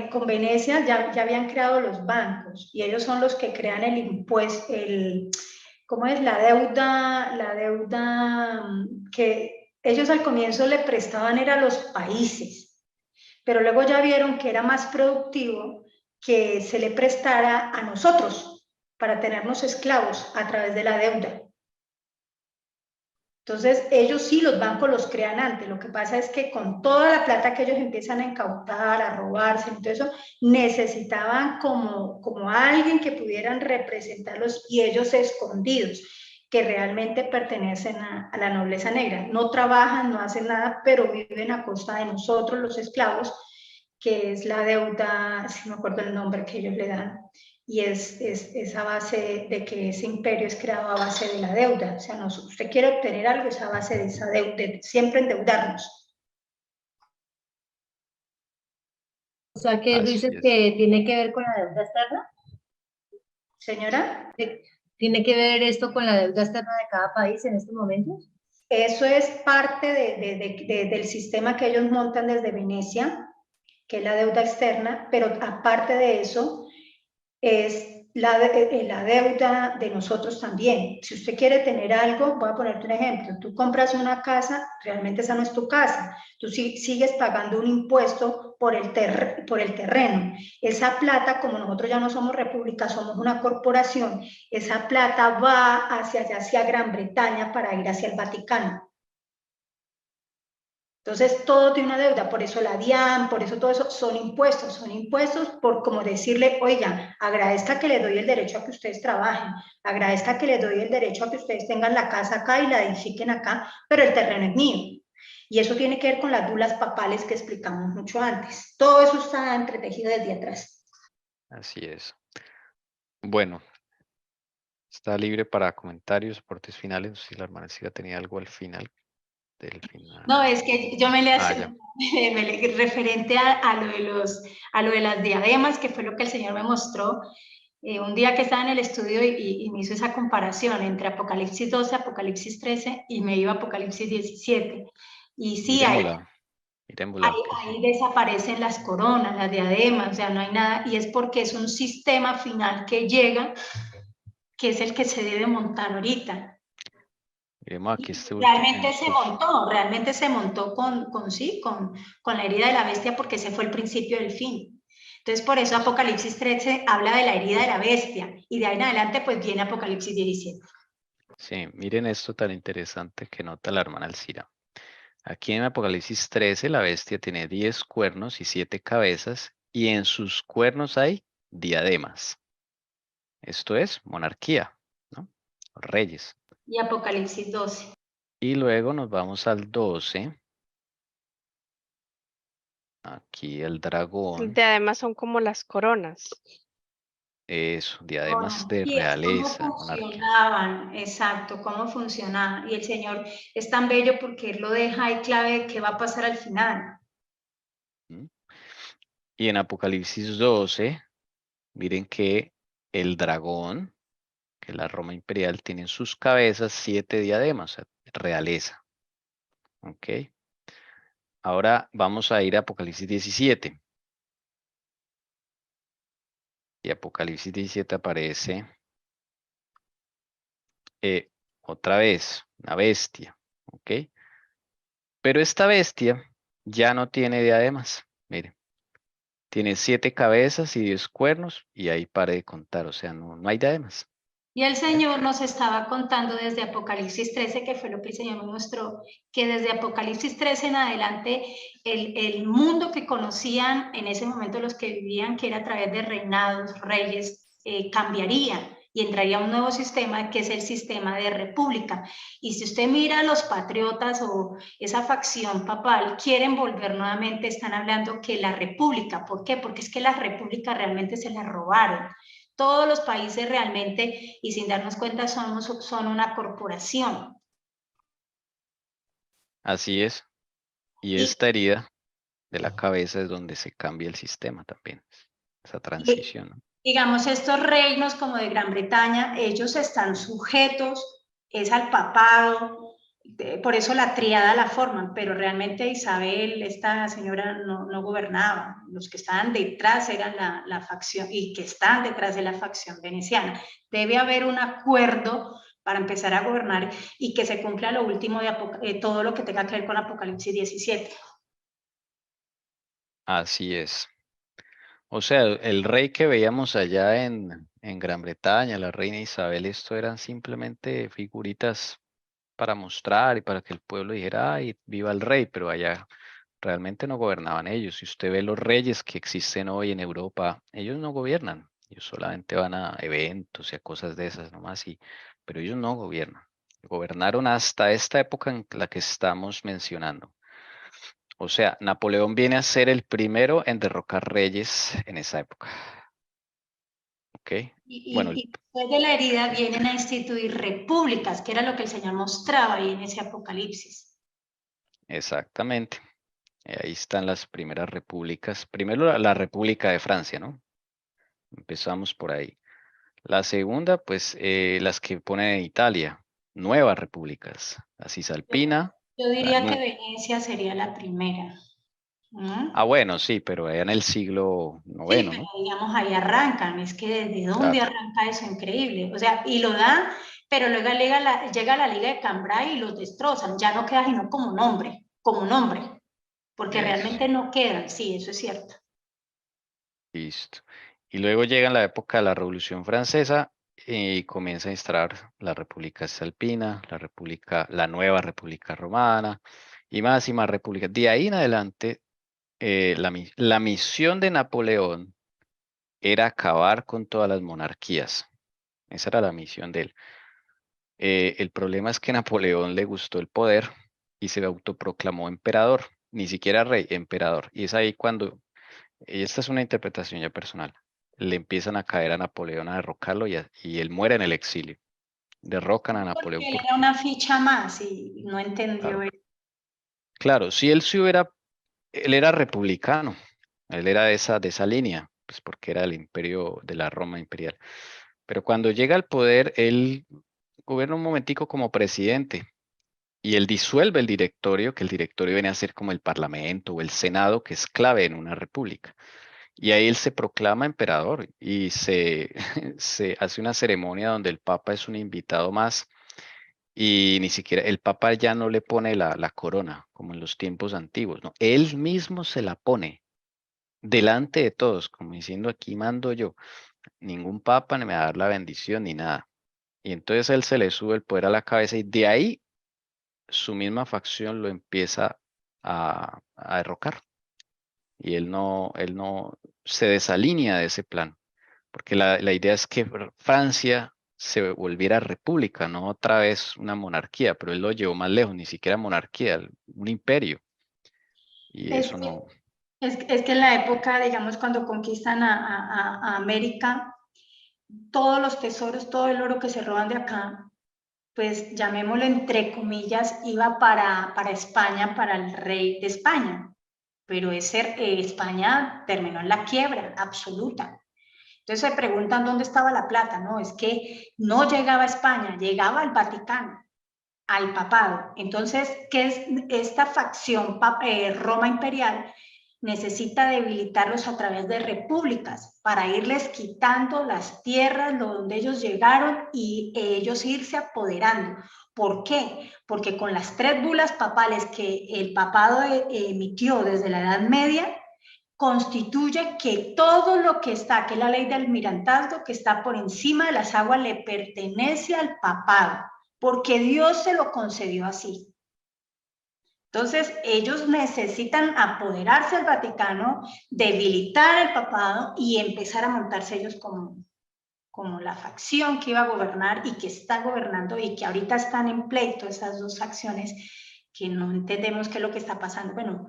con Venecia ya habían creado los bancos y ellos son los que crean el impuesto, ¿cómo es? La deuda que ellos al comienzo le prestaban era a los países, pero luego ya vieron que era más productivo que se le prestara a nosotros para tenernos esclavos a través de la deuda. Entonces, ellos sí, los bancos los crean antes. Lo que pasa es que con toda la plata que ellos empiezan a incautar, a robarse, entonces eso, necesitaban como alguien que pudieran representarlos y ellos escondidos, que realmente pertenecen a la nobleza negra. No trabajan, no hacen nada, pero viven a costa de nosotros, los esclavos, que es la deuda, si me acuerdo el nombre que ellos le dan, y es a base de que ese imperio es creado a base de la deuda. O sea, usted quiere obtener algo, es a base de esa deuda, de siempre endeudarnos. O sea, que Así dices es. que tiene que ver con la deuda externa. Señora, ¿Tiene que ver esto con la deuda externa de cada país en estos momentos? eso es parte del sistema que ellos montan desde Venecia, que es la deuda externa, pero aparte de eso, es la deuda de nosotros también. Si usted quiere tener algo, voy a ponerte un ejemplo, tú compras una casa, realmente esa no es tu casa, tú sigues pagando un impuesto por el terreno. Esa plata, como nosotros ya no somos república, somos una corporación, esa plata va hacia allá, hacia Gran Bretaña para ir hacia el Vaticano. Entonces, todo tiene una deuda, por eso la DIAN, por eso todo eso son impuestos por como decirle, oigan, agradezca que le doy el derecho a que ustedes trabajen, agradezca que le doy el derecho a que ustedes tengan la casa acá y la edifiquen acá, pero el terreno es mío. Y eso tiene que ver con las bulas papales que explicamos mucho antes. Todo eso está entretejido desde atrás. Así es. Bueno, está libre para comentarios, aportes finales. No sé si la hermana Cira tenía algo al final del final. No, es que yo me le ya. referente a lo de las diademas, que fue lo que el Señor me mostró. Un día que estaba en el estudio y me hizo esa comparación entre Apocalipsis 12, Apocalipsis 13 y me iba a Apocalipsis 17. Y sí, ahí desaparecen las coronas, las diademas, o sea, no hay nada, y es porque es un sistema final que llega, que es el que se debe montar ahorita. Miremos aquí Realmente se montó con la herida de la bestia, porque ese fue el principio del fin. Entonces, por eso Apocalipsis 13 habla de la herida de la bestia, y de ahí en adelante pues viene Apocalipsis 17. Sí, miren esto tan interesante que nota la hermana Alcira. Aquí en Apocalipsis 13 la bestia tiene 10 cuernos y 7 cabezas, y en sus cuernos hay diademas. Esto es monarquía, ¿no? Reyes. Y Apocalipsis 12. Y luego nos vamos al 12. Aquí el dragón. Además son como las coronas. Eso, diademas de realeza. ¿Cómo funcionaban? Exacto, cómo funcionaban. Y el Señor es tan bello porque Él lo deja ahí clave de qué va a pasar al final. Y en Apocalipsis 12, miren que el dragón, que la Roma imperial, tiene en sus cabezas 7 diademas, o sea, realeza. ¿Ok? Ahora vamos a ir a Apocalipsis 17. Y Apocalipsis 17 aparece otra vez, una bestia. ¿Ok? Pero esta bestia ya no tiene diademas. Miren. Tiene 7 cabezas y 10 cuernos, y ahí pare de contar, o sea, no hay diademas. Y el Señor nos estaba contando desde Apocalipsis 13, que fue lo que el Señor me mostró, que desde Apocalipsis 13 en adelante, el mundo que conocían en ese momento los que vivían, que era a través de reinados, reyes, cambiaría y entraría un nuevo sistema, que es el sistema de república. Y si usted mira a los patriotas o esa facción papal, quieren volver nuevamente, están hablando que la república. ¿Por qué? Porque es que la república realmente se la robaron. Todos los países realmente, y sin darnos cuenta, son una corporación. Así es. Y esta herida de la cabeza es donde se cambia el sistema también. Esa transición, ¿no? Digamos, estos reinos como de Gran Bretaña, ellos están sujetos, es al papado, por eso la triada la forman, pero realmente Isabel, esta señora, no gobernaba. Los que estaban detrás eran la facción, y que están detrás de la facción veneciana. Debe haber un acuerdo para empezar a gobernar y que se cumpla lo último de todo lo que tenga que ver con Apocalipsis 17. Así es. O sea, el rey que veíamos allá en Gran Bretaña, la reina Isabel, esto eran simplemente figuritas para mostrar y para que el pueblo dijera, ay, viva el rey, pero allá realmente no gobernaban ellos. Si usted ve los reyes que existen hoy en Europa, ellos no gobiernan. Ellos solamente van a eventos y a cosas de esas nomás, pero ellos no gobiernan. Gobernaron hasta esta época en la que estamos mencionando. O sea, Napoleón viene a ser el primero en derrocar reyes en esa época. ¿Ok? Bueno, y después de la herida vienen a instituir repúblicas, que era lo que el Señor mostraba ahí en ese Apocalipsis. Exactamente. Ahí están las primeras repúblicas. Primero la República de Francia, ¿no? Empezamos por ahí. La segunda, pues las que ponen en Italia, nuevas repúblicas. La Cisalpina. Yo diría que Venecia sería la primera. ¿Mm? Ah, bueno, sí, pero allá en el siglo Sí, IX, pero ¿no? digamos, ahí arrancan, es que ¿de dónde Claro, arranca eso? Increíble. O sea, y lo dan, pero luego llega la Liga de Cambrai y los destrozan, ya no queda sino como nombre, porque eso, realmente no quedan, sí, eso es cierto. listo. Y luego llega la época de la Revolución Francesa y comienza a instalar la República Cisalpina, la nueva República Romana y más repúblicas. De ahí en adelante, la misión de Napoleón era acabar con todas las monarquías. Esa era la misión de él. El problema es que a Napoleón le gustó el poder y se autoproclamó emperador, ni siquiera rey, emperador. Y es ahí cuando, esta es una interpretación ya personal, le empiezan a caer a Napoleón a derrocarlo y él muere en el exilio. Derrocan a Napoleón Porque él era porque, una ficha más y no entendió claro, eso. claro, si él se hubiera, él era republicano, él era de esa línea, pues porque era el imperio de la Roma imperial. Pero cuando llega al poder, él gobierna un momentico como presidente y él disuelve el directorio, que el directorio viene a ser como el parlamento o el senado, que es clave en una república. Y ahí él se proclama emperador y se hace una ceremonia donde el papa es un invitado más y ni siquiera el papa ya no le pone la corona como en los tiempos antiguos, ¿no? Él mismo se la pone delante de todos, como diciendo aquí mando yo. Ningún papa ni me va a dar la bendición ni nada. Y entonces él se le sube el poder a la cabeza y de ahí su misma facción lo empieza a derrocar. Y él no se desalinea de ese plan, porque la idea es que Francia se volviera república, no otra vez una monarquía, pero él lo llevó más lejos, ni siquiera monarquía, un imperio. Y Es eso que, no, es que en la época, digamos, cuando conquistan a América, todos los tesoros, todo el oro que se roban de acá, pues llamémoslo entre comillas, iba para España, para el rey de España. Pero España terminó en la quiebra absoluta. Entonces se preguntan dónde estaba la plata. No, es que no llegaba a España, llegaba al Vaticano, al papado. Entonces, ¿qué es esta facción Roma imperial? Necesita debilitarlos a través de repúblicas para irles quitando las tierras donde ellos llegaron y ellos irse apoderando. ¿Por qué? Porque con las 3 bulas papales que el papado emitió desde la Edad Media, constituye que todo lo que está, que es la ley del almirantazgo, que está por encima de las aguas, le pertenece al papado, porque Dios se lo concedió así. Entonces, ellos necesitan apoderarse del Vaticano, debilitar el papado y empezar a montarse ellos como la facción que iba a gobernar y que está gobernando y que ahorita están en pleito esas dos facciones que no entendemos qué es lo que está pasando. Bueno,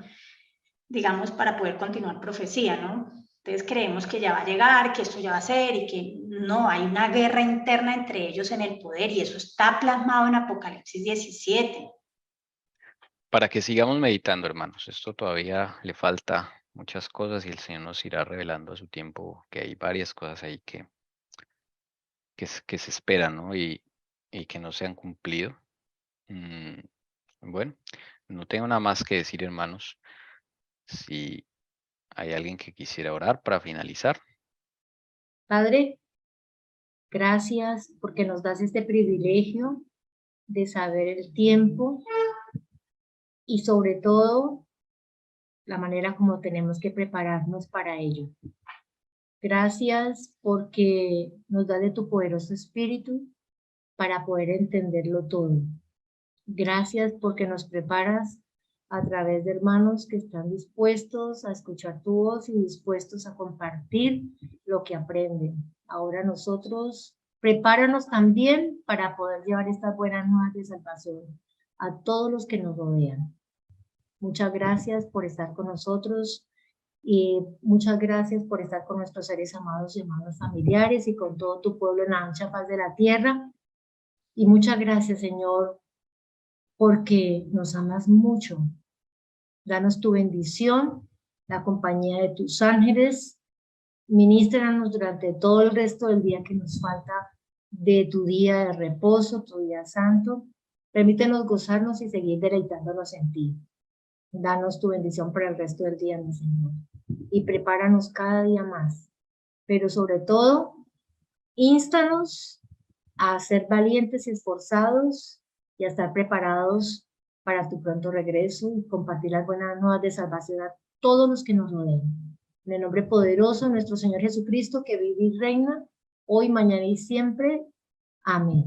digamos, para poder continuar profecía, ¿no? Entonces creemos que ya va a llegar, que esto ya va a ser y que no, hay una guerra interna entre ellos en el poder y eso está plasmado en Apocalipsis 17. para que sigamos meditando, hermanos. Esto todavía le falta muchas cosas y el Señor nos irá revelando a su tiempo que hay varias cosas ahí que se esperan, ¿no? Y que no se han cumplido. Mm, bueno, no tengo nada más que decir, hermanos. Si hay alguien que quisiera orar para finalizar. Padre, gracias porque nos das este privilegio de saber el tiempo y sobre todo la manera como tenemos que prepararnos para ello. Gracias porque nos das de tu poderoso espíritu para poder entenderlo todo. Gracias porque nos preparas a través de hermanos que están dispuestos a escuchar tu voz y dispuestos a compartir lo que aprenden. Ahora nosotros, prepáranos también para poder llevar estas buenas nuevas de salvación a todos los que nos rodean. Muchas gracias por estar con nosotros y muchas gracias por estar con nuestros seres amados y hermanos familiares y con todo tu pueblo en la ancha faz de la tierra. Y muchas gracias, Señor, porque nos amas mucho. Danos tu bendición, la compañía de tus ángeles. Ministranos durante todo el resto del día que nos falta de tu día de reposo, tu día santo. Permítenos gozarnos y seguir deleitándonos en ti. Danos tu bendición para el resto del día, mi Señor. Y prepáranos cada día más. Pero sobre todo,ínstanos a ser valientes y esforzados y a estar preparados para tu pronto regreso y compartir las buenas nuevas de salvación a todos los que nos rodeen. En el nombre poderoso de nuestro Señor Jesucristo, que vive y reina hoy, mañana y siempre. Amén.